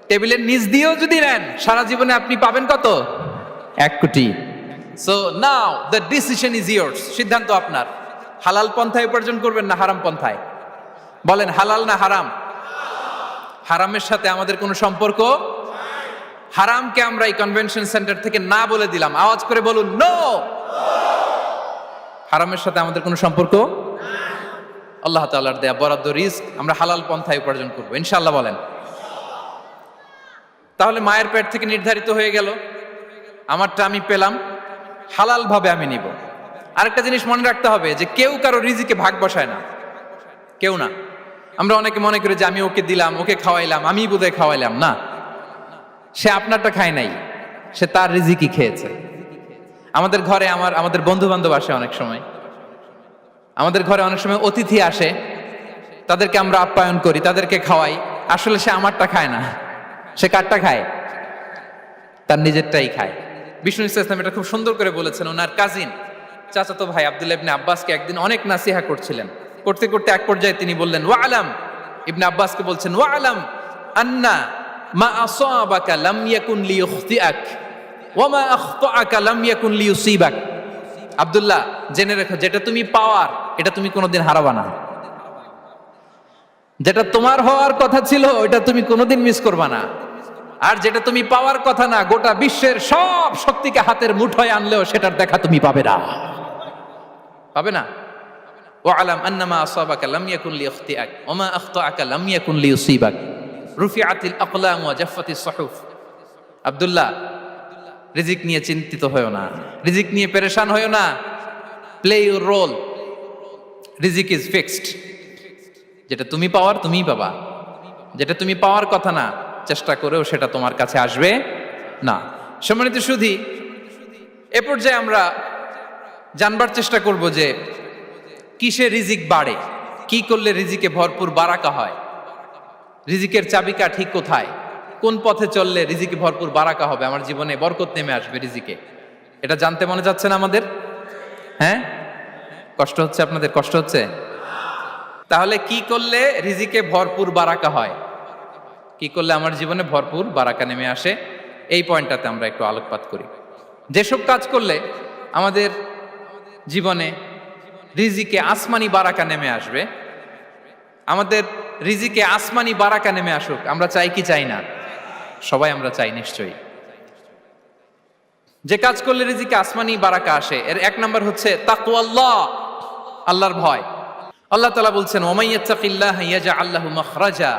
টেবিলের নিচ দিয়েও যদি নেন, সারা জীবনে আপনি পাবেন কত? 1 কোটি। So now the decision is years. সিদ্ধান্ত আপনার। হালাল পন্থায় উপার্জন করবেন না হারাম পন্থায়? বলেন, হালাল না হারাম? হারামের সাথে আমাদের কোনো সম্পর্ক? হারামকে আমরা এই কনভেনশন সেন্টার থেকে না বলে দিলাম, আওয়াজ করে বলুন নো। হারামের সাথে আমাদের কোনো সম্পর্ক? আল্লাহ তাআলার দেয়া বরাদ্দ রিস্ক আমরা হালাল পন্থায় উপার্জন করবো ইনশাআল্লাহ। বলেন। তাহলে মায়ের পেট থেকে নির্ধারিত হয়ে গেল, আমারটা আমি পেলাম, হালাল ভাবে আমি নিব। আরেকটা জিনিস মনে রাখতে হবে যে কেউ কারো রিজিকে ভাগ বসায় না, কেউ না। আমরা অনেকে মনে করি যে আমি ওকে দিলাম, ওকে খাওয়াইলাম, আমি বোধহয় খাওয়াইলাম। না, সে আপনারটা খায় নাই, সে তার রিজিকই খেয়েছে। আমাদের ঘরে আমাদের বন্ধু বান্ধব আসে অনেক সময়, আমাদের ঘরে অনেক সময় অতিথি আসে, তাদেরকে আমরা আপ্যায়ন করি, তাদেরকে খাওয়াই। আসলে সে আমারটা খায় না, সে কারটা খায়? তার নিজেরটাই খায়। বিষ্ণু ইসলাম এটা খুব সুন্দর করে বলেছেন। ওনার কাজিন চাচাতো ভাই আব্দুল্লাহ ইবনে আব্বাসকে একদিন অনেক নাসিহা করছিলেন। করতে করতে এক পর্যায়ে তিনি বললেন, ওয়া আলাম ইবনে আব্বাসকে বলছেন ওয়ালাম আন্না মা আসাবাকা লাম ইয়াকুন লিইখতিআক ওয়া মা আখতাআকা লাম ইয়াকুন লিইউসিবাক। আব্দুল্লাহ, জেনে রেখো, যেটা তুমি পাওয়ার এটা তুমি কোনোদিন হারাবা না। যেটা তোমার হওয়ার কথা ছিল ওটা তুমি কোনোদিন মিস করবা না। আর যেটা তুমি পাওয়ার কথা না, গোটা বিশ্বের সব শক্তিকে হাতের মুঠোয় আনলেও সেটার দেখা তুমি পাবে না, পাবে না। ওয়ালাম আন্নামা আসাবাকা লাম ইয়াকুন লিইখতিআক ওয়া মা আখতাআকা লাম ইয়াকুন লিইউসিবাক রুফিআতিল আকলাম ওয়া জাফফাতিস সুহুফ। আব্দুল্লাহ, রিজিক নিয়ে চিন্তিত হয়ো না, রিজিক নিয়ে পেরেশান হয়ো না। প্লে ইউর রোল, রিজিক ইজ ফিক্সড। যেটা তুমি পাওয়ার তুমিই পাবা, যেটা তুমি পাওয়ার কথা না চেষ্টা করেও সেটা তোমার কাছে আসবে না। সম্মানিত সুধী, এ পর্যায়ে আমরা জানবার চেষ্টা করব যে কিসে রিজিক বাড়ে, কি করলে রিজিকে ভরপুর বারাকা হয়, রিজিকের চাবিকা ঠিক কোথায়, কোন পথে চললে রিজিকে ভরপুর বারাকা হবে, আমার জীবনে বরকত নেমে আসবে রিজিকে। এটা জানতে মনে যাচ্ছে না আমাদের? হ্যাঁ, কষ্ট হচ্ছে আপনাদের? কষ্ট হচ্ছে? তাহলে কি করলে রিজিকে ভরপুর বারাকা হয়, কি করলে আমার জীবনে ভরপুর বারাকা নেমে আসে, এই পয়েন্টটাতে আমরা একটু আলোকপাত করি। যেসব কাজ করলে আমাদের জীবনে রিজিকে আসমানি বারাকা নেমে আসবে, আমাদের রিজিকে আসমানি বারাকা নেমে আসুক, আমরা চাই কি চাই না? সবাই আমরা চাই নিশ্চয়ই। যে কাজ করলে রিজিকে আসমানি বারাকা আসে, এর এক নম্বর হচ্ছে তাকওয়াল্লাহ, আল্লাহর ভয়। আল্লাহ তাআলা বলছেন ওয়ামান ইয়াত্তাকিল্লাহা ইয়াজআল লাহু মাখরাজা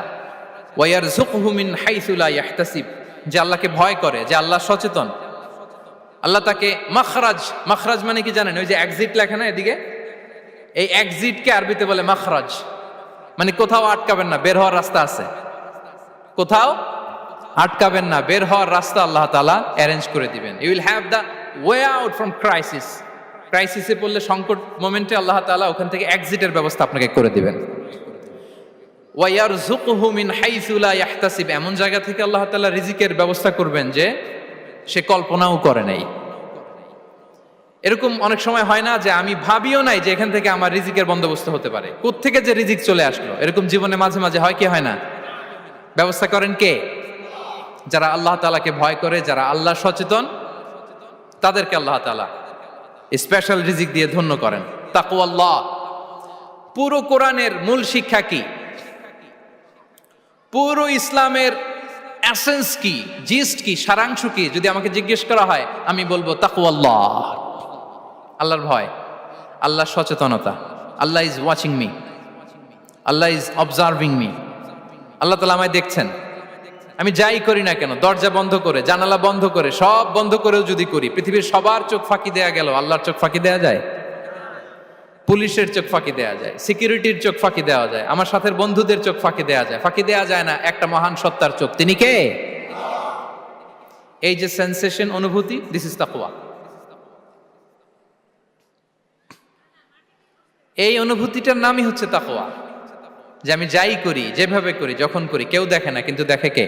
ওয়া ইয়ারযুকহু মিন হাইসু লা ইয়াহতাসিব। যে আল্লাহকে ভয় করে, যে আল্লাহ সচেতন, আল্লাহ তাকে মাখরাজ, মাখরাজ মানে কি জানেন? ওই যে এক্সিট লেখা না এদিকে, এই এক্সিটকে আরবিতে বলে মাখরাজ, মানে কোথাও আটকাবেন না, বের হওয়ার রাস্তা আছে, কোথাও আটকাবেন না, বের হওয়ার রাস্তা আল্লাহ তাআলা অ্যারেঞ্জ করে দিবেন। You will have the way out from crisis. ক্রাইসিসে পড়লে, সংকট মোমেন্টে আল্লাহ তাআলা ওখান থেকে এক্সিটের ব্যবস্থা আপনাকে করে দিবেন। ওয়া ইয়ারযুকহু মিন হাইসু লা ইয়াহতাসিব, এমন জায়গা থেকে আল্লাহ তাআলা রিজিকের ব্যবস্থা করবেন যে সে কল্পনাও করে নাই। এরকম অনেক সময় হয় না যে আমি ভাবিও নাই যে এখান থেকে আমার রিজিকের বন্দোবস্ত হতে পারে, কোত্থেকে যে রিজিক চলে আসলো। এরকম জীবনে মাঝে মাঝে হয় কি হয় না? ব্যবস্থা করেন কে? যারা আল্লাহ তাআলাকে ভয় করে, যারা আল্লাহ সচেতন, তাদেরকে আল্লাহ তাআলা স্পেশাল রিজিক দিয়ে ধন্য করেন। তাকওয়াল্লাহ। পুরো কোরআনের মূল শিক্ষা কি? পুরো ইসলামের এসেন্স কি, জিস্ট কি, সারাংশ কি যদি আমাকে জিজ্ঞেস করা হয়, আমি বলবো তাকওয়াল্লাহ, আল্লাহর ভয়, আল্লাহর সচেতনতা। Allah is watching me, Allah is observing me. আল্লাহ তাআলা আমায় দেখছেন, আমি যাই করি না কেন, দরজা বন্ধ করে, জানালা বন্ধ করে, সব বন্ধ করেও যদি করি, পৃথিবীর সবার চোখ ফাঁকি দেয়া গেল, আল্লাহর চোখ ফাঁকি দেয়া যায়? পুলিশের চোখ ফাঁকি দেয়া যায়, সিকিউরিটির চোখ ফাঁকি দেওয়া যায়, আমার সাথের বন্ধুদের চোখ ফাঁকি দেয়া যায়, ফাঁকি দেয়া যায় না একটা মহান সত্তার চোখ। তিনি কে? এই যে সেন্সেশন, অনুভূতি, দিস ইজ তাকওয়া। এই অনুভূতিটার নামই হচ্ছে তাকওয়া, যে আমি যাই করি, যেভাবে করি, যখন করি, কেউ দেখে না, কিন্তু দেখে কে?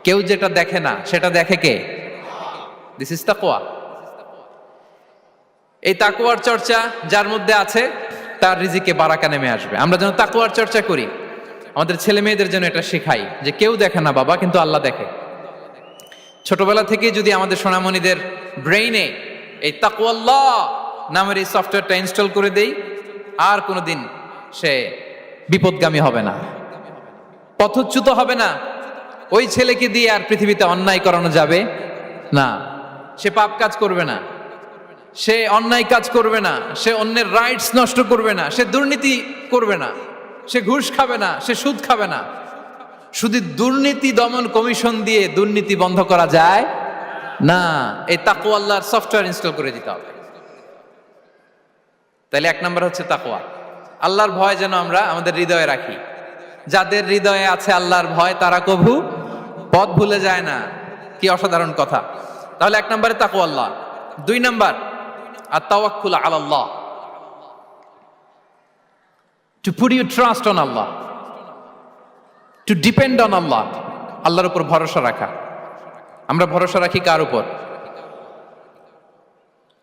কেউ যেটা দেখে না সেটা দেখে কে? দিস ইজ তাকওয়া। এই তাকওয়ার চর্চা যার মধ্যে আছে তার রিজিকে বারাকা নেমে আসবে। আমরা যেন তাকওয়ার চর্চা করি, আমাদের ছেলে মেয়েদের যেন এটা শেখাই যে কেউ দেখে না বাবা, কিন্তু আল্লাহ দেখে। ছোটবেলা থেকে যদি আমাদের সোনামণিদের ব্রেইনে এই তাকওয়াল্লাহ নামের এই সফটওয়্যারটা ইনস্টল করে দেই, আর কোনোদিন সে বিপদগামী হবে না, পথচ্যুত হবে না। ওই ছেলেকে দিয়ে আর পৃথিবীতে অন্যায় করানো যাবে না, সে পাপ কাজ করবে না, সে অন্যায় কাজ করবে না, সে অন্যের রাইটস নষ্ট করবে না, সে দুর্নীতি করবে না, সে ঘুষ খাবে না, সে সুদ খাবে না। শুধু দুর্নীতি দমন কমিশন দিয়ে দুর্নীতি বন্ধ করা যায় না, এই তাকওয়া আল্লাহর সফটওয়্যার ইনস্টল করে দিতে হবে। তাহলে এক নাম্বার হচ্ছে তাকওয়া। আল্লাহর ভয় যেন আমরা আমাদের হৃদয়ে রাখি। যাদের হৃদয়ে আছে আল্লাহর ভয়, তারা কভু পথ ভুলে যায় না। কি অসাধারণ কথা! তাহলে এক নম্বরে তাকওয়া আল্লাহ। দুই number আত-তাওয়াক্কুল আলাল্লাহ, to put your trust on Allah, to depend on Allah, আল্লাহর উপর ভরসা রাখা। আমরা ভরসা রাখি কার উপর?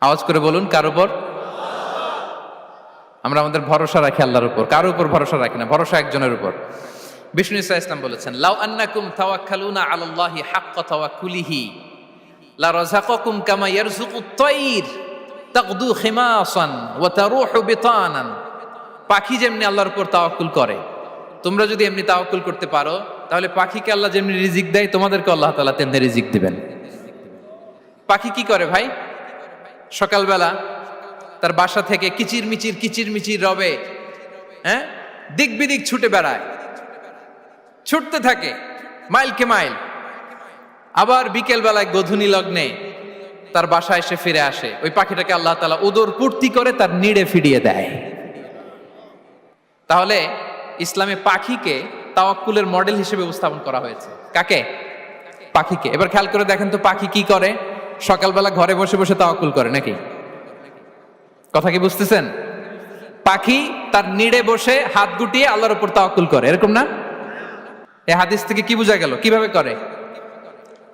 আওয়াজ করে বলুন, কার উপর? আমরা আমাদের ভরসা রাখি আল্লাহর উপর, কারো উপর ভরসা রাখি না, ভরসা একজনের উপর। বিষ্ণু ইসা ইসলাম বলেছেন, লাউ আন্নাকুম তাওয়াক্কালুনা আলাল্লাহি হাক্কা তাওয়াক্কুলিহি লা রাযাকাকুম কামা ইয়ারযুকুত তায়র তাগদু খিমাসান ওয়া তারুহু বিতানান। পাখি যেমনি আল্লাহর উপর তাওয়াক্কুল করে, তোমরা যদি এমনি তাওয়াক্কুল করতে পারো, তাহলে পাখিকে আল্লাহ যেমনি রিজিক দেয়, তোমাদেরকে আল্লাহ তাআলা তেমনি রিজিক দিবেন। পাখি কি করে ভাই? সকালবেলা তার বাসা থেকে কিচির মিচির রবে, হ্যাঁ, দিক বিদিক ছুটে বেড়ায়, ছুটতে থাকে মাইলকে মাইল। আবার বিকেল বেলায় গোধূলি লগ্নে তার বাসায় এসে ফিরে আসে। ওই পাখিটাকে আল্লাহ তাআলা উদর পূর্তি করে তার নিড়ে ফিরিয়ে দেয়। তাহলে ইসলামে পাখিকে তাওয়াক্কুলের মডেল হিসেবে উপস্থাপন করা হয়েছে। কাকে? পাখিকে। এবার খেয়াল করে দেখেন তো, পাখি কি করে? সকালবেলা ঘরে বসে বসে তাওয়াক্কুল করে নাকি? কথা কি বুঝতেছেন? পাখি তার নিড়ে বসে হাত গুটিয়ে আল্লাহর উপর তাওয়াক্কুল করে, এরকম না? এই হাদিস থেকে কি বোঝা গেল? কিভাবে করে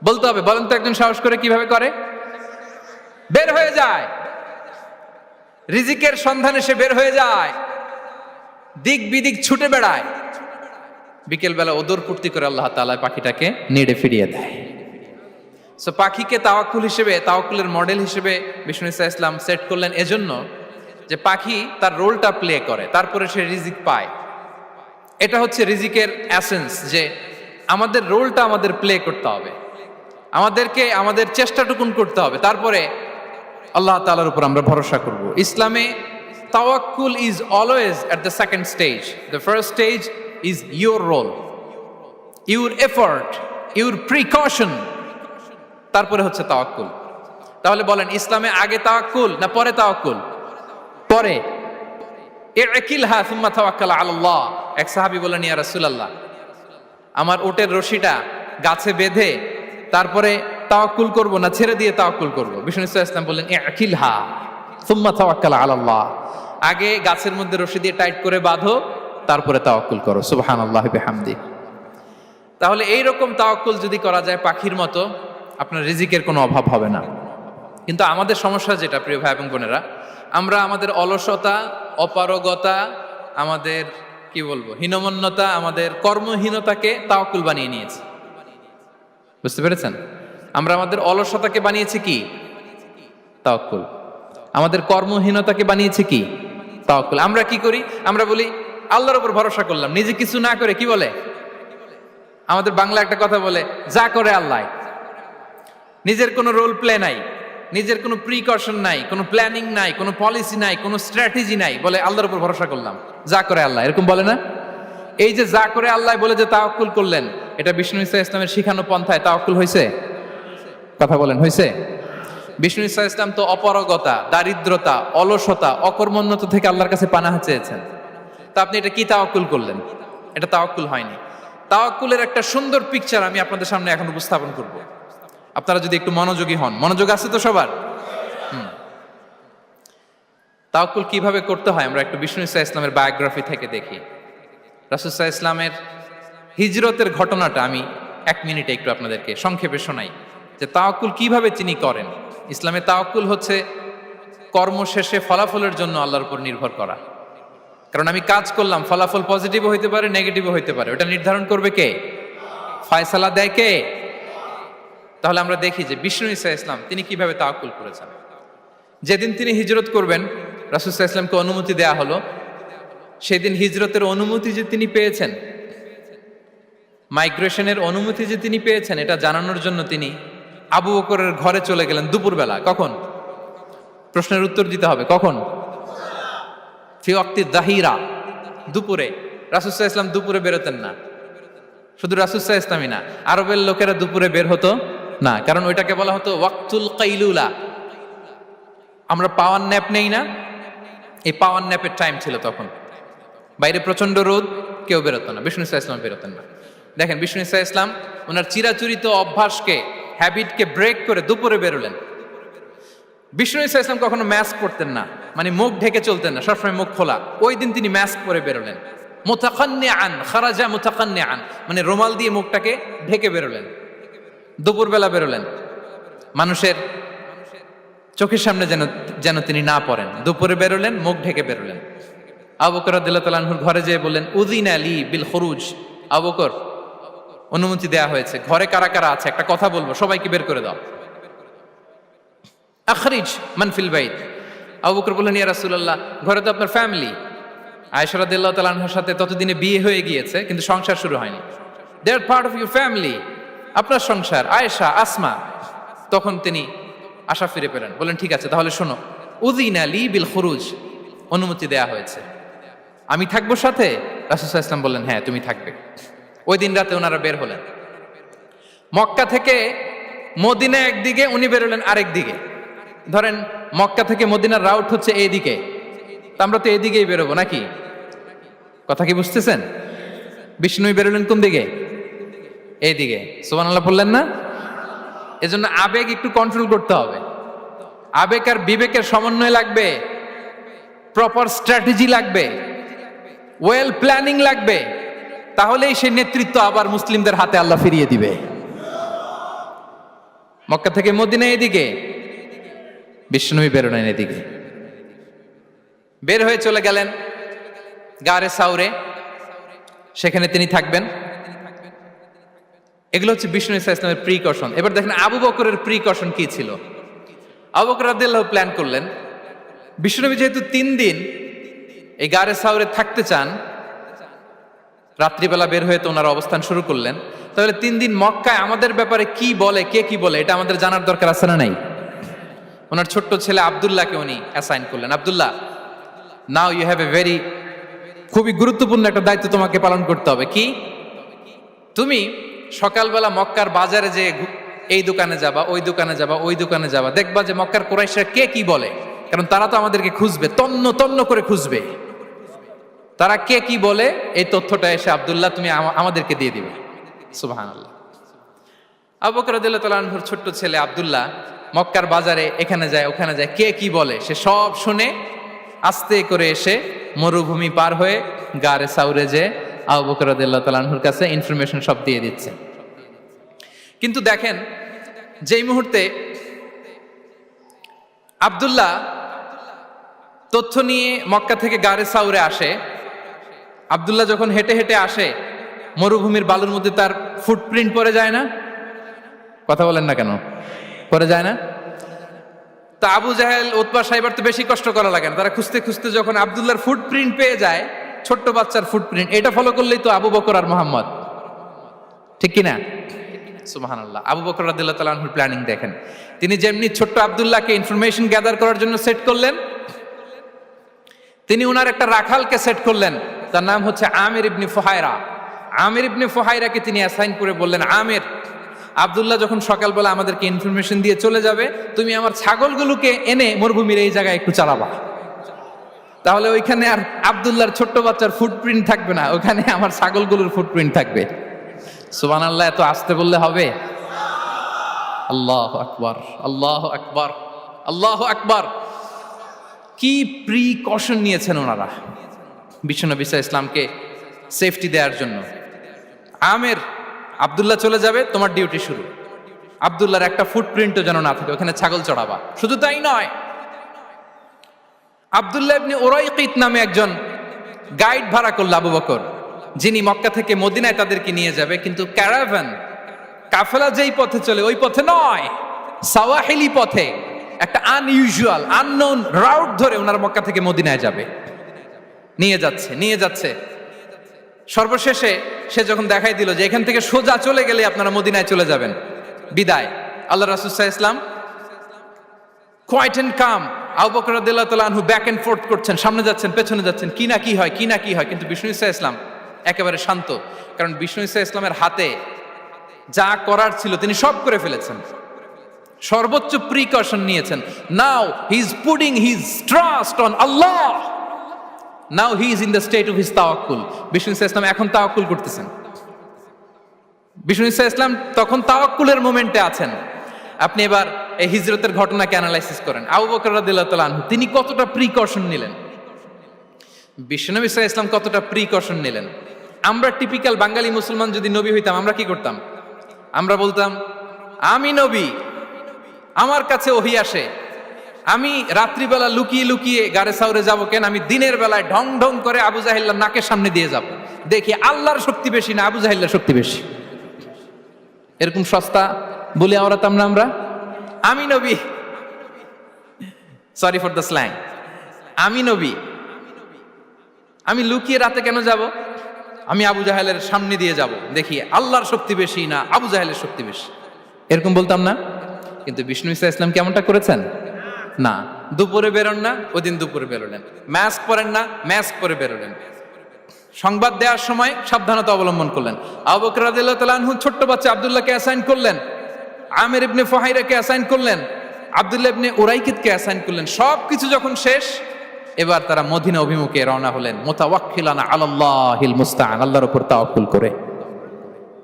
বলতে হবে, বলেন তো একজন সাহস করে, কিভাবে করে? বের হয়ে যায়, রিজিকের সন্ধানে সে বের হয়ে যায়, দিক বিদিক ছুটে বেড়ায়, বিকেল বেলা ওদর পূর্তি করে আল্লাহ তাআলা পাখিটাকে নিড়ে ফিরিয়ে দেয়। সো পাখিকে তাওয়াক্কুল হিসেবে, তাওয়াক্কুলের মডেল হিসেবে বিষ্ণু ইসা ইসলাম সেট করলেন এজন্য যে পাখি তার রোলটা প্লে করে, তারপরে সে রিজিক পায়। এটা হচ্ছে রিজিকের এসেন্স, যে আমাদের রোলটা আমাদের প্লে করতে হবে, আমাদেরকে আমাদের চেষ্টাটুকুন করতে হবে, তারপরে আল্লাহ তাআলার উপর আমরা ভরসা করব। ইসলামে তাওয়াক্কুল is always at the second stage. The first stage is your role, your effort, your precaution, তারপরে হচ্ছে তাওয়াক্কুল। তাহলে বলেন, ইসলামে আগে তাওয়াক্কুল না পরে তাওয়াক্কুল? পরে। ইকিলহা সুম্মা তাওয়াক্কাল আলাল্লাহ। এক সাহাবী বলেন, ইয়া রাসূলুল্লাহ, আমার ওটের রশিটা গাছে বেঁধে তারপরে তাওয়াক্কুল করব না ছেড়ে দিয়ে তাওয়াক্কুল করব? বিষ্ণু ইসলাম বললেন, ইকিলহা সুম্মা তাওয়াক্কাল আলাল্লাহ। আগে গাছের মধ্যে রশি দিয়ে টাইট করে বাঁধো, তারপরে তাওয়াক্কুল করো। সুবহানাল্লাহি বিহামদি। তাহলে এইরকম তাওয়াক্কুল যদি করা যায় পাখির মতো, আপনার রিজিকের কোনো অভাব হবে না। কিন্তু আমাদের সমস্যা যেটা, প্রিয় ভাই এবং বোনেরা, আমরা আমাদের অলসতা, অপারগতা, আমাদের কি বলবো, হীনমন্যতা, আমাদের কর্মহীনতাকে তাওয়াক্কুল বানিয়ে নিয়েছি। বুঝতে পেরেছেন? আমরা আমাদের অলসতাকে বানিয়েছি কি? তাওয়াক্কুল। আমাদের কর্মহীনতাকে বানিয়েছি কি? তাওয়াক্কুল। আমরা কি করি? আমরা বলি আল্লাহর উপর ভরসা করলাম, নিজে কিছু না করে। কি বলে আমাদের বাংলা একটা কথা বলে, যা করে আল্লাহ। নিজের কোনো রোল প্লে নাই, নিজের কোনো প্রিকশন নাই, কোনো প্ল্যানিং নাই, কোনো পলিসি নাই, কোনো স্ট্র্যাটেজি নাই, বলে আল্লাহর উপর ভরসা করলাম, যা করে আল্লাহ। এরকম বলে না? এই যে যা করে আল্লাহ বলে যে তাওয়াক্কুল করলেন, এটা বিষ্ণু ইসা ইসলামের শিখানো পন্থায় তাওয়াক্কুল হয়েছে? কথা বলেন, হয়েছে? বিষ্ণু ইসা ইসলাম তো অপারগতা, দারিদ্রতা, অলসতা, অকর্মণ্যতা থেকে আল্লাহর কাছে পানাহ চেয়েছেন। তা আপনি এটা কি তাওয়াক্কুল করলেন? এটা তাওয়াক্কুল হয়নি। তাওয়াক্কুলের একটা সুন্দর পিকচার আমি আপনাদের সামনে এখন উপস্থাপন করব, আপনারা যদি একটু মনোযোগী হন। মনোযোগ আছে তো সবার? তাওয়াক্কুল কিভাবে করতে হয় আমরা একটু বিষ্ণু ইসা ইসলামের বায়োগ্রাফি থেকে দেখি। রাসূল সাল্লাল্লাহু আলাইহি ইসলামের হিজরতের ঘটনাটা আমি 1 মিনিটে একটু আপনাদেরকে সংক্ষেপে শোনাই, যে তাওয়াক্কুল কিভাবে তিনি করেন। ইসলামে তাওয়াক্কুল হচ্ছে কর্ম শেষে ফলাফলের জন্য আল্লাহর উপর নির্ভর করা। কারণ আমি কাজ করলাম, ফলাফল পজিটিভও হইতে পারে, নেগেটিভও হইতে পারে, ওটা নির্ধারণ করবে কে? ফয়সালা দেয় কে? তাহলে আমরা দেখি যে বিষ্ণু ইসা ইসলাম তিনি কিভাবে তাওয়াক্কুল করেছেন। যেদিন তিনি হিজরত করবেন, রাসূল সাল্লাল্লাহু আলাইহি ওয়াসাল্লামকে অনুমতি দেয়া হলো, সেদিন হিজরতের অনুমতি যে তিনি পেয়েছেন, মাইগ্রেশনের অনুমতি যে তিনি পেয়েছেন, এটা জানানোর জন্য তিনি আবু বকরের ঘরে চলে গেলেন দুপুরবেলা। কখন? প্রশ্নের উত্তর দিতে হবে, কখন? ফি ওয়াক্তি যাহিরা, দুপুরে। রাসূল সাল্লাল্লাহু আলাইহি ওয়াসাল্লাম দুপুরে বেরোতেন না। শুধু রাসূল সাল্লাল্লাহু আলাইহি ওয়াসাল্লামই না, আরবের লোকেরা দুপুরে বের হতো না, কারণ ওইটাকে বলা হতো ওয়াক্তুল কাইলুলা। আমরা পাওয়ার ন্যাপ নেই না, এই পাওয়ার ন্যাপের টাইম ছিল তখন। বাইরে প্রচন্ড রোদ, কেউ বেরোতো না, বিষ্ণু ইসা ইসলাম বেরোতেন না। দেখেন বিষ্ণু ইসা ইসলাম ওনার চিরাচরিত অভ্যাসকে, হ্যাবিটকে ব্রেক করে দুপুরে বেরোলেন। বিষ্ণু ইসা ইসলাম কখনো মাস্ক পরতেন না, মানে মুখ ঢেকে চলতেন না, সবসময় মুখ খোলা। ওই দিন তিনি মাস্ক পরে বেরোলেন। মুতাকান্নিআন, খারাজা মুতাকান্নিআন, মানে রুমাল দিয়ে মুখটাকে ঢেকে বেরোলেন। দুপুরবেলা বেরোলেন, মানুষের চোখের সামনে যেন তিনি না পড়েন। দুপুরে বেরোলেন, মুখ ঢেকে বেরোলেন। আবু বকর রাদিয়াল্লাহু তাআলা আনহুর ঘরে যেয়ে বললেন, উযিনা লি বিল খুরুজ। আবু বকর, অনুমতি দেয়া হয়েছে, ঘরে কারা কারা আছে একটা কথা বলবো, সবাইকে বের করে দাও। আখরিজ মান ফিল বাইত। আবু বকর বললেন, ইয়া রাসূলুল্লাহ, ঘরে তো আপনার ফ্যামিলি। আয়েশা রাদিয়াল্লাহু তাআলা আনহার সাথে ততদিনে বিয়ে হয়ে গিয়েছে, কিন্তু সংসার শুরু হয়নি। দে আর পার্ট অফ ইউর ফ্যামিলি, আপনার সংসার, আয়েশা, আসমা। তখন তিনি আশা ফিরে পেলেন, বললেন ঠিক আছে তাহলে শোনো, উযিনা লি বিল খুরুজ, অনুমতি দেয়া হয়েছে, আমি থাকবো সাথে? রাসূল সাল্লাল্লাহু আলাইহি ওয়াসাল্লাম বললেন, হ্যাঁ তুমি থাকবে। ওই দিন রাতে ওনারা বের হলেন। মক্কা থেকে মদিনা একদিকে, উনি বেরোলেন আরেক দিকে। ধরেন মক্কা থেকে মদিনার রাউট হচ্ছে এইদিকে, তা আমরা তো এইদিকেই বেরোবো নাকি? কথা কি বুঝতেছেন? বিষ্ণু বেরোলেন কোন দিকে? এইদিকে। সুবহানাল্লাহ বললেন না? এজন্য আবেগ একটু কন্ট্রোল করতে হবে। আবেগ আর বিবেকের সমন্বয় লাগবে, প্রপার স্ট্র্যাটেজি লাগবে, ওয়েল প্ল্যানিং লাগবে, তাহলেই সেই নেতৃত্ব আবার মুসলিমদের হাতে আল্লাহ ফিরিয়ে দিবে। মক্কা থেকে মদিনা এদিকে, বিশ্বনবী বেরোলেন এদিকে। বের হয়ে চলে গেলেন গারে সাউরে, সেখানে তিনি থাকবেন। এগুলো হচ্ছে বিষ্ণু ইসলামের প্রিকশন। এবার দেখেন আবু বকরের প্রিকশন কি ছিল। আবু বকর রাদিয়াল্লাহু প্ল্যান করলেন, বিশ্বনবী যেহেতু 3 দিন এই গারে সাউরে থাকতে চান, রাত্রিবেলা বের হয়ে তো ওনার অবস্থান শুরু করলেন, তাহলে 3 দিন মক্কায় আমাদের ব্যাপারে কি বলে, কে কি বলে, এটা আমাদের জানার দরকার আছে না নাই? ওনার ছোট্ট ছেলে আব্দুল্লাহকে উনি অ্যাসাইন করলেন। Abdullah, now you have a very, খুবই গুরুত্বপূর্ণ একটা দায়িত্ব তোমাকে পালন করতে হবে। কি? তুমি সকালবেলা মক্কার বাজারে যে এই দোকানে যাবা, ওই দোকানে যাবা, ওই দোকানে যাবা, দেখবা যে মক্কার কুরাইশরা কে কি বলে, কারণ তারা তো আমাদেরকে খুঁজবে, তন্ন তন্ন করে খুঁজবে। তারা কে কি বলে এই তথ্যটা এসে আব্দুল্লাহ তুমি আমাদেরকে দিয়ে দিবে। সুবহানাল্লাহ। আবু বকর রাদিয়াল্লাহু তাআলা আনহুর ছোট্ট ছেলে আব্দুল্লাহ মক্কার বাজারে এখানে যায় ওখানে যায়, কে কি বলে সে সব শুনে আস্তে করে এসে মরুভূমি পার হয়ে গারে সাউরে যে আবু বকর রাদিয়াল্লাহু তাআলা আনহুর কাছে ইনফরমেশন সব দিয়ে দিচ্ছে। কিন্তু দেখেন, যেই মুহূর্তে আব্দুল্লাহ তথ্য নিয়ে মক্কা থেকে গারে সাউরে আসে, আব্দুল্লাহ যখন হেঁটে হেঁটে আসে, মরুভূমির বালুর মধ্যে তার ফুটপ্রিন্ট পড়ে যায় না? কথা বলেন না কেন? পড়ে যায় না? তা আবু জাহেল, উতবা, সাইবার তো বেশি কষ্ট করা লাগে না, তারা খুঁজতে খুঁজতে যখন আব্দুল্লাহর ফুটপ্রিন্ট পেয়ে যায়, ছোট্ট বাচ্চার ফুটপ্রিন্ট, এটা ফলো করলেই তো আবু বকর আর মুহাম্মদ, ঠিক কিনা? সুবহানাল্লাহ। আবু বকর রাদিয়াল্লাহু তাআলা আনহুর প্ল্যানিং দেখেন, তিনি যেমনি ছোট্ট আব্দুল্লাহকে ইনফরমেশন গ্যাদার করার জন্য সেট করলেন, তিনি উনার একটা রাখালকে সেট করলেন, তার নাম হচ্ছে আমির ইবনে ফুহায়রা। আমির ইবনে ফুহায়রাকে তিনি অ্যাসাইন করে বললেন, আমির, আব্দুল্লাহ যখন সকালবেলা আমাদেরকে ইনফরমেশন দিয়ে চলে যাবে, তুমি আমার ছাগলগুলোকে এনে মরুভূমির এই জায়গায় একটু চালাবা, তাহলে ওইখানে আর আব্দুল্লাহর ছোট্ট বাচ্চার ফুটপ্রিন্ট থাকবে না, ওখানে আমার ছাগলগুলোর ফুটপ্রিন্ট থাকবে। সুবহানাল্লাহ। এত আসতে বললে হবে? আল্লাহু আকবার, আল্লাহু আকবার, আল্লাহু আকবার। কি প্রিকশন নিয়েছেন ওনারা বিশ্বনবী সাল্লাল্লাহু আলাইহি ইসলামকে সেফটি দেওয়ার জন্য। আমের, আব্দুল্লাহ চলে যাবে, তোমার ডিউটি শুরু, আব্দুল্লাহর একটা ফুটপ্রিন্টও যেন না থাকে, ওখানে ছাগল চড়াবা। শুধু তাই নয়, আব্দুল্লাহ ইবনে উরাইকিত নামে একজন গাইড ভাড়া করল আবু বকর, যিনি মক্কা থেকে মদিনায় তাদেরকে নিয়ে যাবে, কিন্তু ক্যারাভান, কাফেলা যেই পথে চলে ওই পথে নয়, সাওয়াহিলি পথে, একটা আনইউজুয়াল আননোন রাউট ধরে ওনার মক্কা থেকে মদিনায় যাবে। নিয়ে যাচ্ছে নিয়ে যাচ্ছে, সর্বশেষে সে যখন দেখাই দিল যে এখান থেকে সোজা চলে গেলে আপনারা মদিনায় চলে যাবেন, বিদায়। আল্লাহ রাসূল সাল্লাল্লাহু আলাইহি ওয়াসাল্লাম কোয়াইট এন্ড কাম, আবু বকর রাদিয়াল্লাহু তাআলা আনহু ব্যাক এন্ড ফোর্থ করছেন, সামনে যাচ্ছেন পেছনে যাচ্ছেন, কি না কি হয়, কি না কি হয়, কিন্তু বিষ্ণু সাল্লাল্লাহু আলাইহি ওয়াসাল্লাম একেবারে শান্ত, কারণ বিষ্ণু সাল্লাল্লাহু আলাইহি ওয়াসাল্লামের হাতে যা করার ছিল তিনি সব করে ফেলেছেন, সর্বোচ্চ প্রিকশন নিয়েছেন। Now he is putting his trust on Allah, now he is in the state of his তাওয়াক্কুল। বিষ্ণু সাল্লাল্লাহু আলাইহি ওয়াসাল্লাম এখন তাওয়াক্কুল করতেছেন, বিষ্ণু সাল্লাল্লাহু আলাইহি ওয়াসাল্লাম তখন তাওয়াক্কুলের মোমেন্টে আছেন। আপনি এবার এই হিজরতের ঘটনাকে অ্যানালাইসিস করেন, আবু বকর রাদিয়াল্লাহু তাআলা আনহু তিনি কতটা প্রিকশন নিলেন, বিশ্বনবী সাল্লাল্লাহু আলাইহি ওয়াসাল্লাম কতটা প্রিকশন নিলেন। আমরা টিপিক্যাল বাঙালি মুসলমান যদি নবী হইতাম, আমরা কি করতাম? আমরা বলতাম, আমি নবী, আমার কাছে ওহী আসে, আমি রাত্রিবেলা লুকিয়ে লুকিয়ে গারে সাউরে যাবো কেন, আমি দিনের বেলায় ঢং ঢং করে আবু জাহিল্লার নাকের সামনে দিয়ে যাব, দেখি আল্লাহর শক্তি বেশি না আবু জাহিল্লার শক্তি বেশি। এরকম সস্তা বলে আওড়াতাম না আমরা? আমি নবী, সরি ফর দ্য স্ল্যাং, আমি নবী, আমি লুকিয়ে রাতে কেন যাব, আমি আবু জাহেলের সামনে দিয়ে যাব, দেখি আল্লাহর শক্তি বেশি না আবু জাহেলের শক্তি বেশি। এরকম বলতাম না? কিন্তু বিষ্ণু ঈসা ইসলাম কেমনটা করেছেন? না, দুপুরে বেরোন না, ওই দিন দুপুরে বেরোলেন। মাস্ক পরেন না, মাস্ক পরে বেরোলেন। সংবাদ দেওয়ার সময় সাবধানতা অবলম্বন করলেন। আবু বকর রাদিয়াল্লাহু তাআলা আনহু ছোট্ট বাচ্চা আব্দুল্লাহকে অ্যাসাইন করলেন, আমির ইবনে ফুহাইরাকে অ্যাসাইন করলেন, আব্দুল্লাহ ইবনে উরাইকিতকে অ্যাসাইন করলেন। সবকিছু যখন শেষ, এবার তারা মদিনা অভিমুখে রওনা হলেন, মুতাওয়াক্কিলানা আলাল্লাহিল মুস্তাআন, আল্লাহর উপর তাওয়াক্কুল করে।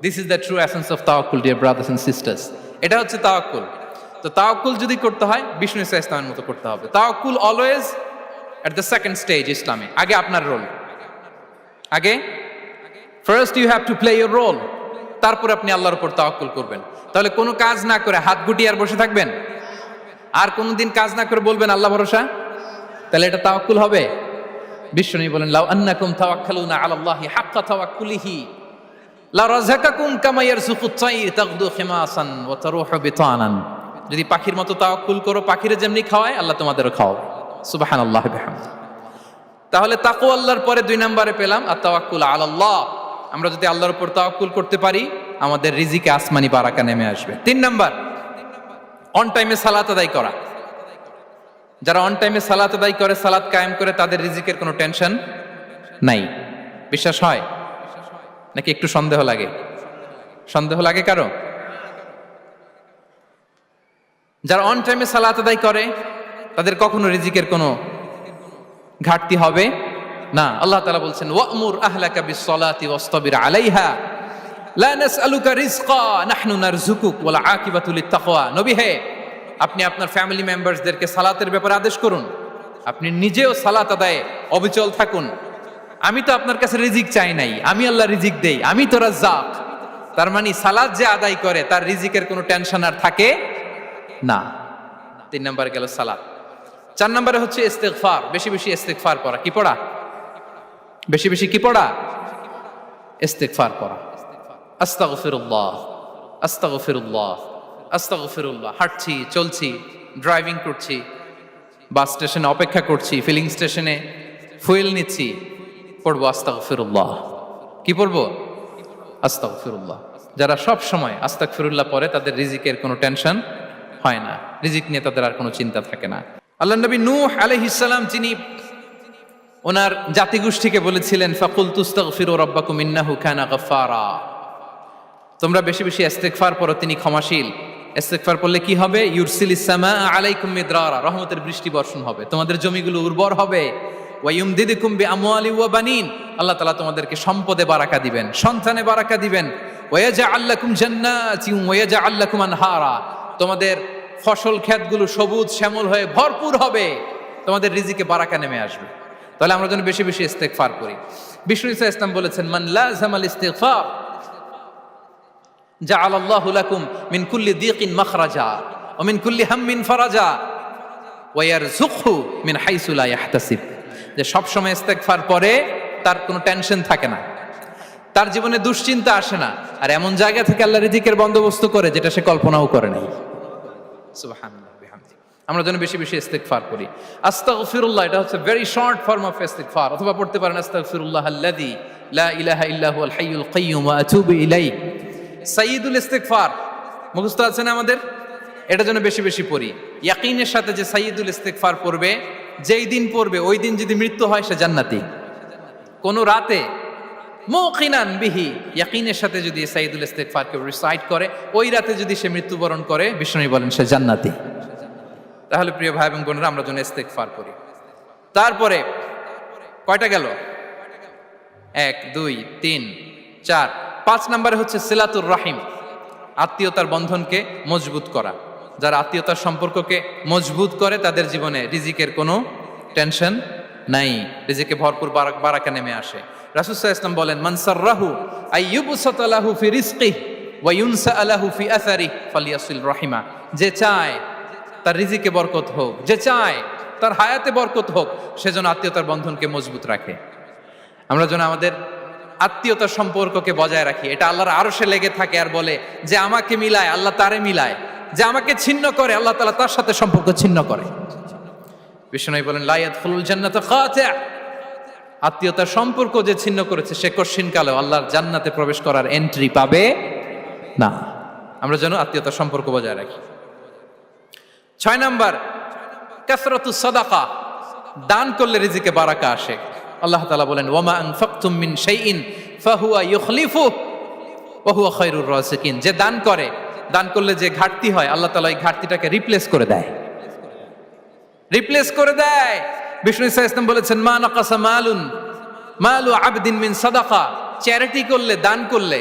This is the true essence of তাওয়াক্কুল, ডিয়ার ব্রাদার্স এন্ড সিস্টার্স। এটা হচ্ছে তাওয়াক্কুল। তো তাওয়াক্কুল যদি করতে হয় বিষ্ণু ঈসা ইসলামের মতো করতে হবে। তাওয়াক্কুল always at the second stage ইসলামে। আগে আপনার রোল, আগে first you have to play your role, তারপর আপনি আল্লাহর উপর তাওয়াক্কুল করবেন। তাহলে কোনো কাজ না করে হাত গুটিয়ে আর বসে থাকবেন, আর কোনোদিন কাজ না করে বলবেন আল্লাহ ভরসা, তাহলে এটা তাওয়াক্কুল হবে? বিশ্বনবী বলেন, লাউ আন্নাকুম তাওয়াক্কালুনা আলাল্লাহি হাক্কা তাওয়াক্কুলিহি লা রাযাকাকুম কামা ইয়ারযুকুত তায়র তাগদু খিমাসান ওয়া তারুহু বিতানান। যদি পাখির মতো তাওয়াক্কুল করো, পাখিরে যেমনি খাওয়ায় আল্লাহ তোমাদেরও খাওয়াবে। সুবহানাল্লাহি ওয়া বিহামদিহি। তাহলে তাকওয়া আল্লাহর পরে 2 নম্বরে পেলাম আত তাওয়াক্কুল আলাল্লাহ। আমরা যদি আল্লাহর উপর তাওয়াক্কুল করতে পারি, আমাদের রিজিকে আসমানি বারাকা নেমে আসবে। 3 নাম্বার, অন টাইমে সালাত আদায় করা। যারা অন টাইমে সালাত আদায় করে, সালাত কায়েম করে, তাদের রিজিকের কোনো টেনশন নাই। বিশ্বাস হয় নাকি একটু সন্দেহ লাগে? সন্দেহ লাগে কারো? যারা অন টাইমে সালাত আদায় করে, তাদের কখনো রিজিকের কোনো ঘাটতি হবে না। আল্লাহ তাআলা বলছেন, ওয়া'মুর আহলাকা বিস-সালাতি ওয়াসতাবির আলাইহা লা নাসআলুকা রিজকা নাহনু নারযুকুক ওয়াল আকিবাতু লিত-তাকওয়া। নবী হে, আপনি আপনার ফ্যামিলি মেম্বারসদেরকে সালাতের ব্যাপারে আদেশ করুন, আপনি নিজেও সালাত আদায়ে অবিচল থাকুন। আমি তো আপনার কাছে রিজিক চাই নাই, আমি আল্লাহ রিজিক দেই, আমি তো রাজ্জাক। তার মানে সালাত যে আদায় করে তার রিজিকের কোনো টেনশন আর থাকে না। 3 নম্বরে গেল সালাত। 4 নম্বরে হচ্ছে ইস্তিগফার, বেশি বেশি ইস্তিগফার পড়া। কি পড়া? বেশি বেশি কি পড়া? ইস্তিগফার পড়া। আস্তাগফিরুল্লাহ, আস্তাগফিরুল্লাহ, আস্তাগফিরুল্লাহ। হাঁটছি, চলছি, ড্রাইভিং করছি, বাস স্টেশনে অপেক্ষা করছি, ফিলিং স্টেশনে ফুয়েল নিচ্ছি, পড়বো আস্তাগফিরুল্লাহ। কি পড়বো? আস্তাগফিরুল্লাহ। যারা সব সময় আস্তাগফিরুল্লাহ পড়ে, তাদের রিজিকের কোনো টেনশন হয় না, রিজিক নিয়ে তাদের আর কোনো চিন্তা থাকে না। আল্লাহ নবী নূহ আলাইহিস সালাম, যিনি ওনার জাতিগোষ্ঠীকে বলেছিলেন, ফাকুলতু আস্তাগফিরু রাব্বাকুম ইন্নাহু কানা গাফফারা, তোমরা বেশি বেশি ইস্তিগফার পড়ো, তিনি ক্ষমাশীল। ইস্তিগফার পড়লে কি হবে? ইউরসিলিস সামা আলাইকুম মিদরারা, রহমতের বৃষ্টি বর্ষণ হবে, তোমাদের জমিগুলো উর্বর হবে। ওয়া ইউমদিদুকুম বিআমওয়ালি ওয়া বানিন, আল্লাহ তাআলা তোমাদেরকে সম্পদে বারাকা দিবেন, সন্তানে বারাকা দিবেন। ওয়া ইয়াজআল লাকুম জান্নাতিন ওয়া ইয়াজআল লাকুম আনহারা, তোমাদের ফসল ক্ষেতগুলো সবুজ শ্যামল হয়ে ভরপুর হবে, তোমাদের রিজিকে বারাকা নেমে আসবে। তাহলে আমরা যেন বেশি বেশি ইস্তিগফার করি। বিষ্ণু ঈসা ইসলাম বলেছেন, মান লাযামাল ইস্তিগফার জাআলাল্লাহু লাকুম মিন কুল্লি দিকিন মাখরাজা ওয়া মিন কুল্লি হাম্মিন ফারাজা ওয়া ইয়ারযুকহু মিন হাইসু লা ইয়াহতাসিব। যে সব সময় ইস্তিগফার পরে তার কোনো টেনশন থাকে না, তার জীবনে দুশ্চিন্তা আসে না, আর এমন জায়গা থেকে আল্লাহ রিজিকের বন্দোবস্ত করে যেটা সে কল্পনাও করে নাই। সুবহানাল্লাহ বিহামদিহি। আমরা যেন বেশি বেশি ইস্তিগফার করি। আস্তাগফিরুল্লাহ, এটা হচ্ছে ভেরি শর্ট ফর্ম অফ ইস্তিগফার। অথবা পড়তে পারেন আস্তাগফিরুল্লাহ আল্লাযী লা ইলাহা ইল্লা হুয়াল হাইয়ুল কাইয়্যুম ওয়া আতুবু ইলাইহি। সাইয়্যিদুল ইস্তিগফার মুখস্থ আছে না আমাদের? এটা যেন বেশি বেশি পড়ি। ইয়াকিনের সাথে যে সাইয়্যিদুল ইস্তিগফার পড়বে, যেই দিন পড়বে ওই দিন যদি মৃত্যু হয় সে জান্নাতি। কোন রাতে মুকিনান বিহি, ইয়াকিনের সাথে যদি সাইয়্যিদুল ইস্তিগফারকে রিসাইট করে, ওই রাতে যদি সে মৃত্যুবরণ করে, বিষ্ণু বলেন সে জান্নাতি। তাহলে প্রিয় ভাই এবং বোনেরা, আমরা যেন ইস্তিগফার করি। তারপরে কয়টা গেল? 1 2 3 4 5 নম্বরে হচ্ছে সিলাতুর রাহিম, আত্মীয়তার বন্ধনকে মজবুত করা। যারা আত্মীয়তার সম্পর্ককে মজবুত করে, তাদের জীবনে রিজিকের কোনো টেনশন নাই, রিজিকে ভরপুর বারাকা নেমে আসে। রাসূল সাল্লাল্লাহু আলাইহি ওয়াসাল্লাম বলেন, মান সাররাহু আইয়ুবসাতা লাহু ফি রিজকিহি ওয়া ইউনসা লাহু ফি আসারিহি ফালিয়াসিল রাহিমা। যে চায় তার রিজিকে বরকত হোক, যে চায় তার হায়াতে বরকত হোক, সেজন্য আত্মীয়তার বন্ধনকে মজবুত রাখে। আমরা যেন আমাদের আত্মীয়তার সম্পর্ককে বজায় রাখি। এটা আল্লাহর আরশে লেগে থাকে আর বলে যে আমাকে মিলায় আল্লাহ তারে মিলায়, যে আমাকে ছিন্ন করে আল্লাহ তাআলা তার সাথে সম্পর্ক ছিন্ন করে। বিষ্ণু বলেন লা ইয়াদখুলুল জান্নাতা খাতি', আত্মীয়তার সম্পর্ক যে ছিন্ন করেছে সে কশিনকালেও আল্লাহর জান্নাতে প্রবেশ করার এন্ট্রি পাবে না। আমরা যেন আত্মীয়তার সম্পর্ক বজায় রাখি। 6 নাম্বার, কাসরাতুস সাদাকা, দান করলে রিজিকে বারাকা আসে। আল্লাহ তাআলা বলেন ওয়ামা আনফাকতুম মিন শাইইন ফাহুয়া ইউখলিফুহু ওয়া হুয়া খায়রুর রাযিকিন, যে দান করে, দান করলে যে ঘাটতি হয় আল্লাহ তাআলা এই ঘাটতিটাকে রিপ্লেস করে দেয়, রিপ্লেস করে দেয়। বিষ্ণু ইসা ইসলাম বলেছেন মা নাকাসা মালু আবদিন মিন সাদাকা, চ্যারিটি করলে, দান করলে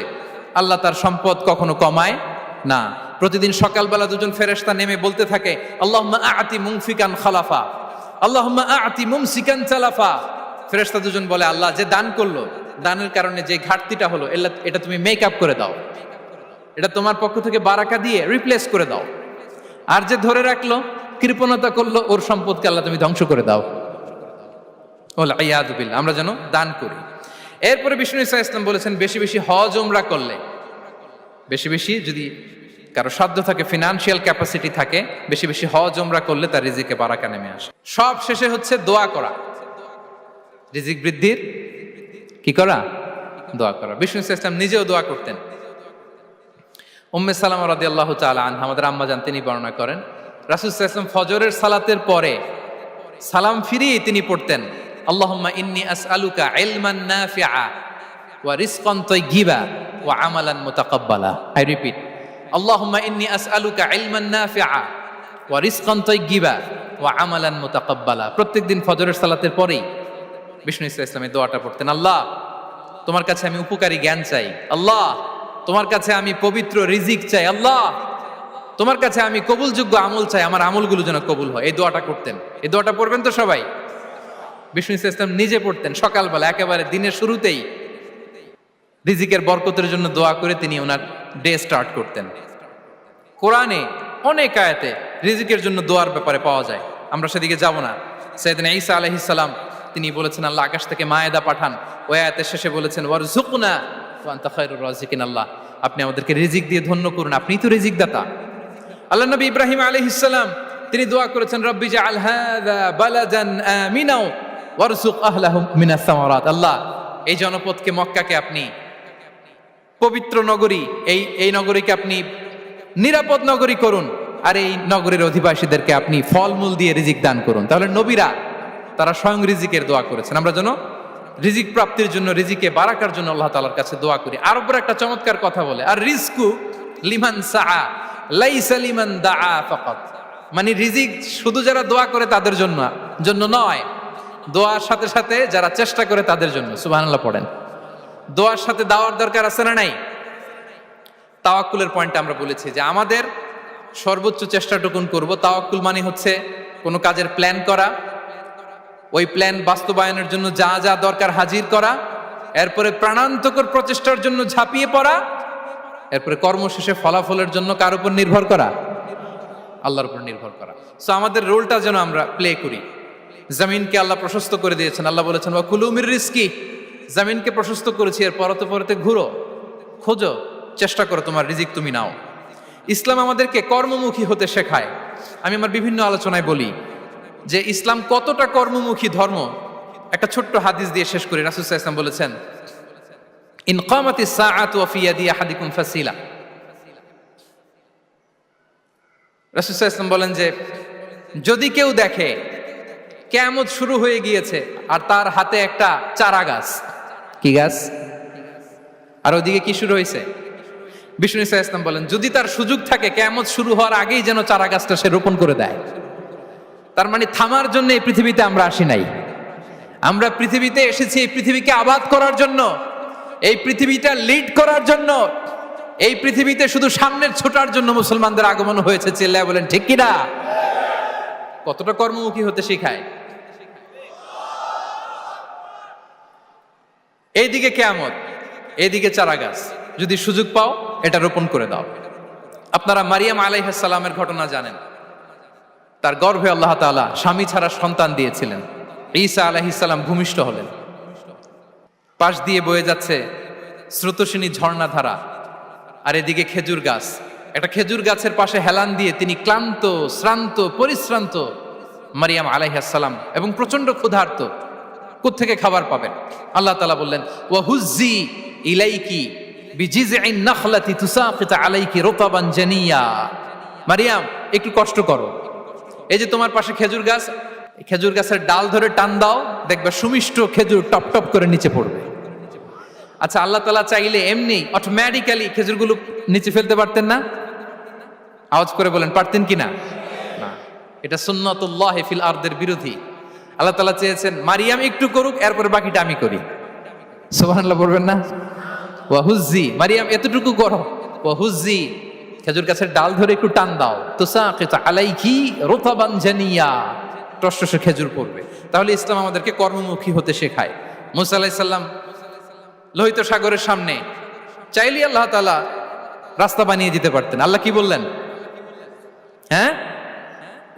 আল্লাহ তার সম্পদ কখনো কমায় না। প্রতিদিন সকালবেলা দুজন ফেরেশতা নেমে বলতে থাকে আল্লাহুম্মা আ'তি মুনফিকান খালাফা, আল্লাহুম্মা আ'তি মুমসিকান চালাফা। ফেরেশতা দুজন বলে আল্লাহ, যে দান করলো, দানের কারণে যে ঘাটতিটা হলো এটা তুমি মেক আপ করে দাও, এটা তোমার পক্ষ থেকে বারাকা দিয়ে রিপ্লেস করে দাও। আর যে ধরে রাখলো, কৃপণতা করলো, ওর সম্পদকে আল্লাহ তুমি ধ্বংস করে দাও। ওয়াল ইয়াদু বিল্লাহ। আমরা যেন দান করি। এরপরে বিষ্ণু ইসা ইসলাম বলেছেন বেশি বেশি হজ উমরা করলে, বেশি বেশি যদি কারো সাধ্য থাকে, ফিনান্সিয়াল ক্যাপাসিটি থাকে, বেশি বেশি হজ উমরা করলে তার রিজিকে বারাকা নেমে আসে। সব শেষে হচ্ছে দোয়া করা, রিজিক বৃদ্ধির কি করা? দোয়া করা। বিষ্ণু ইসা ইসলাম নিজেও দোয়া করতেন। উম্মে সালামা রাদিয়াল্লাহু তাআলা আনহা, আমাদের আম্মা জান, তিনি বর্ণনা করেন রাসূল সাল্লাল্লাহু আলাইহি ওয়াসাল্লাম ফজরের সালাতের পরে সালাম ফিরিয়ে তিনি পড়তেন আল্লাহুম্মা ইন্নী আসআলুকা ইলমান নাফিআ ওয়া রিজকান তাইয়্যিবা ওয়া আমালান মুতাকাব্বালা। আই রিপিট, আল্লাহুম্মা ইন্নী আসআলুকা ইলমান নাফিআ ওয়া রিজকান তাইয়্যিবা ওয়া আমালান মুতাকাব্বালা। প্রত্যেকদিন ফজরের সালাতের পরেই বিষ্ণু ইসা ইসলাম এই দোয়াটা পড়তেন। আল্লাহ, তোমার কাছে আমি উপকারী জ্ঞান চাই। আল্লাহ, তোমার কাছে আমি পবিত্র রিজিক চাই। আল্লাহ, তোমার কাছে আমি কবুলযোগ্য আমল চাই, আমার আমলগুলো যেন কবুল হয়। এই দোয়াটা করতেন। এই দোয়াটা পড়বেন তো সবাই। বিষ্ণু ইসা ইসলাম নিজে পড়তেন সকালবেলা, একেবারে দিনের শুরুতেই রিজিকের বরকতের জন্য দোয়া করে তিনি ওনার ডে স্টার্ট করতেন। কোরআনে অনেক আয়াতে রিজিকের জন্য দোয়ার ব্যাপারে পাওয়া যায়, আমরা সেদিকে যাব না। সাইয়েদনা ঈসা আলাইহিস সালাম তিনি বলেছেন আল্লাহ আকাশ থেকে মায়েদা পাঠান, ওই আয়াতের শেষে বলেছেন ওয়ারযুকনা ওয়া আনতা খায়রুর রাযিকিন, আল্লাহ আপনি আমাদেরকে রিজিক দিয়ে ধন্য করুন, আপনিই তো রিজিক দাতা। আল্লাহ নবী ইব্রাহিম আলাইহিস সালাম তিনি দোয়া করেছেন রব্বি জাআল হাযা বালাদান আমিনা ওয়ারযুক আহলাহু মিনাস সামারাত, আল্লাহ এই জনপদকে, মক্কাকে আপনি পবিত্র নগরী, এই নগরীকে আপনি নিরাপদ নগরী করুন, আর এই নগরীর অধিবাসীদেরকে আপনি ফলমূল দিয়ে রিজিক দান করুন। তাহলে নবীরা তারা স্বয়ং রিজিকের দোয়া করেছেন। আমরা যেন রিজিক প্রাপ্তির জন্য, রিজিকে বারাকার জন্য আল্লাহ তাআলার কাছে দোয়া করি। আরবের একটা চমৎকার কথা বলে, আর রিজকু লিমান সাআ লাইসা লিমান দাআ ফাকাত, মানে রিজিক শুধু যারা দোয়া করে তাদের জন্য নয়, দোয়ার সাথে সাথে যারা চেষ্টা করে তাদের জন্য। সুবহানাল্লাহ পড়েন। দোয়ার সাথে দাওয়ার দরকার আছে না নাই? তাওয়াক্কুলের পয়েন্টটা আমরা বলেছি যে আমাদের সর্বোচ্চ চেষ্টাটুকুন করব। তাওয়াক্কুল মানে হচ্ছে কোনো কাজের প্ল্যান করা, ওই প্ল্যান বাস্তবায়নের জন্য যা যা দরকার হাজির করা, এরপরে প্রাণান্তকর প্রচেষ্টার জন্য ঝাঁপিয়ে পড়া, এরপরে কর্মশেষে ফলাফলের জন্য কার উপর নির্ভর করা? আল্লাহর উপর নির্ভর করা। সো আমাদের রোলটা যেন আমরা প্লে করি। জমিনকে আল্লাহ প্রশস্ত করে দিয়েছেন, আল্লাহ বলেছেন ওয়া কুলু মির রিজকি, জমিনকে প্রশস্ত করেছি, এর পরতে পরতে ঘুরো, খোঁজো, চেষ্টা করো, তোমার রিজিক তুমি নাও। ইসলাম আমাদেরকে কর্মমুখী হতে শেখায়। আমি আমার বিভিন্ন আলোচনায় বলি যে ইসলাম কতটা কর্মমুখী ধর্ম। একটা ছোট্ট হাদিস দিয়ে শেষ করি। রাসূল সাল্লাল্লাহু আলাইহি ওয়াসাল্লাম বলেছেন ইন কামাতিস সাআতু ওয়া ফি ইয়াদি আহাদিকুম ফাসিলা। রাসূল সাল্লাল্লাহু আলাইহি ওয়াসাল্লাম বলেন যে যদি কেউ দেখে কিয়ামত শুরু হয়ে গিয়েছে আর তার হাতে একটা চারা গাছ, কি গাছ? আর ওদিকে কি শুরু হয়েছে? বিষ্ণু ইসা ইসলাম বলেন যদি তার সুযোগ থাকে কিয়ামত শুরু হওয়ার আগেই যেন চারা গাছটা সে রোপণ করে দেয়। তার মানে থামার জন্য এই পৃথিবীতে আমরা আসি নাই। আমরা পৃথিবীতে এসেছি এই পৃথিবীকে আবাদ করার জন্য, এই পৃথিবীটা লিড করার জন্য, এই পৃথিবীতে শুধু সামনের ছোটার জন্য মুসলমানদের আগমন হয়েছে। চিল্লায় বলেন ঠিক কিনা? কতটা কর্মমুখী হতে শেখায়। এইদিকে কিয়ামত, এইদিকে চারা গাছ, যদি সুযোগ পাও এটা রোপণ করে দাও। আপনারা মারিয়াম আলাইহিস সালামের ঘটনা জানেন। তার গর্ভে আল্লাহ তাআলা স্বামী ছাড়া সন্তান দিয়েছিলেন। ঈসা আলাইহিস সালাম ভূমিষ্ঠ হলেন। পাশ দিয়ে বয়ে যাচ্ছে স্রোতস্বিনী ঝর্ণাধারা, আর এদিকে খেজুর গাছ। একটা খেজুর গাছের পাশে হেলান দিয়ে তিনি ক্লান্ত, শ্রান্ত, পরিশ্রান্ত মারিয়াম আলাইহিস সালাম, এবং প্রচন্ড ক্ষুধার্ত। কোত্থেকে খাবার পাবেন? আল্লাহ তাআলা বললেন, ওয়া হুজ্জি ইলাইকি বিজিযইন নাখলাতি তুসাকিত আলাইকি রুতাবান জানিয়া। মারিয়াম, একটু কষ্ট করো, এই যে তোমার পাশে খেজুর গাছ, খেজুর গাছের ডাল ধরে টান দাও, দেখবে সুমিষ্ট খেজুর টপ টপ করে নিচে পড়বে। আচ্ছা, আল্লাহ তাআলা চাইলে এমনি অটোমেটিক্যালি খেজুরগুলো নিচে ফেলতে পারতেন না? আওয়াজ করে বলেন, পারতেন কি না? না, এটা সুন্নাতুল্লাহ ফিল আরদের বিরোধী। আল্লাহ তাআলা চেয়েছেন মারিয়াম একটু করুক, এরপর বাকিটা আমি করি। সুবহানাল্লাহ বলবেন না? ওয়া হুজ্জি, মারিয়াম এতটুকু করো, ওয়া হুজ্জি, খেজুর গাছের ডাল ধরে একটু টান দাও, তুসাকিত আলাইকি রুতাবান জানিয়া, টসটসে খেজুর পড়বে। তাহলে ইসলাম আমাদেরকে কর্মমুখী হতে শেখায়। মুসা আলাইহিস সালাম লোহিত সাগরের সামনে চাইলে আল্লাহ তাআলা রাস্তা বানিয়ে দিতে পারতেন। আল্লাহ কি বললেন? হ্যাঁ,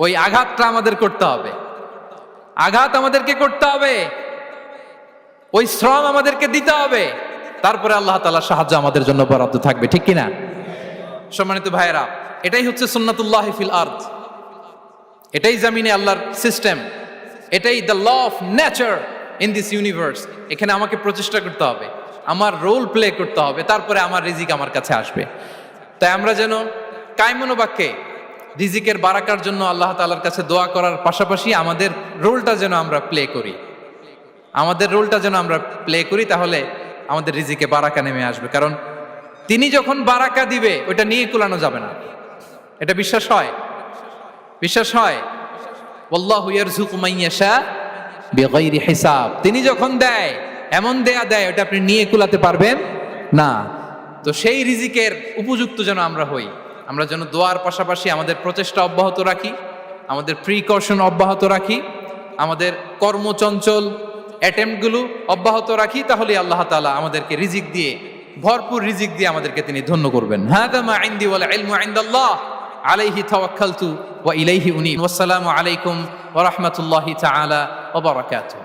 ওই আঘাতটা আমাদের করতে হবে, আঘাত আমাদেরকে করতে হবে, ওই শ্রম আমাদেরকে দিতে হবে, তারপরে আল্লাহ তাআলার সাহায্য আমাদের জন্য বরাদ্দ থাকবে। ঠিক কিনা? সম্মানিত ভাইয়েরা, এটাই হচ্ছে সুন্নাতুল্লাহ ফিল আরদ, এটাই জামিনে আল্লাহর সিস্টেম, এটাই the law of nature in this universe. এখানে আমাকে প্রচেষ্টা করতে হবে, আমার রোল প্লে করতে হবে, তারপরে আমার রিজিক আমার কাছে আসবে। তাই আমরা যেন কায়মনোবাক্যে রিজিকের বারাকার জন্য আল্লাহ তাআলার কাছে দোয়া করার পাশাপাশি আমাদের রোলটা যেন আমরা প্লে করি, আমাদের রোলটা যেন আমরা প্লে করি, তাহলে আমাদের রিজিকে বারাকা নেমে আসবে। কারণ তিনি যখন বারাকা দিবে ওইটা নিয়ে কুলানো যাবে না। এটা বিশ্বাস হয়? বিশ্বাস হয়? ওয়াল্লাহু ইয়ারযুকু মান ইয়াশা বিগাইরি হিসাব। তিনি যখন দেয়, এমন দেয়া দেয় ওটা আপনি নিয়ে কুলাতে পারবেন না। তো সেই রিজিকের উপযুক্ত যেন আমরা হই, আমরা যেন দোয়ার পাশাপাশি আমাদের প্রচেষ্টা অব্যাহত রাখি, আমাদের প্রিকশন অব্যাহত রাখি, আমাদের কর্মচঞ্চল অ্যাটেম্পটগুলো অব্যাহত রাখি, তাহলে আল্লাহ তাআলা আমাদেরকে রিজিক দিয়ে, ভরপুর রিজিক দিয়ে আমাদেরকে তিনি ধন্য করবেন। হাদা মা ইনদি ওয়াল ইলমু ইনদাল্লাহ আলাইহি তাওয়াক্কালতু ওয়া ইলাইহি উনীব। ওয়াসসালামু আলাইকুম ওয়া রাহমাতুল্লাহি তাআলা ওয়া বারাকাতুহু।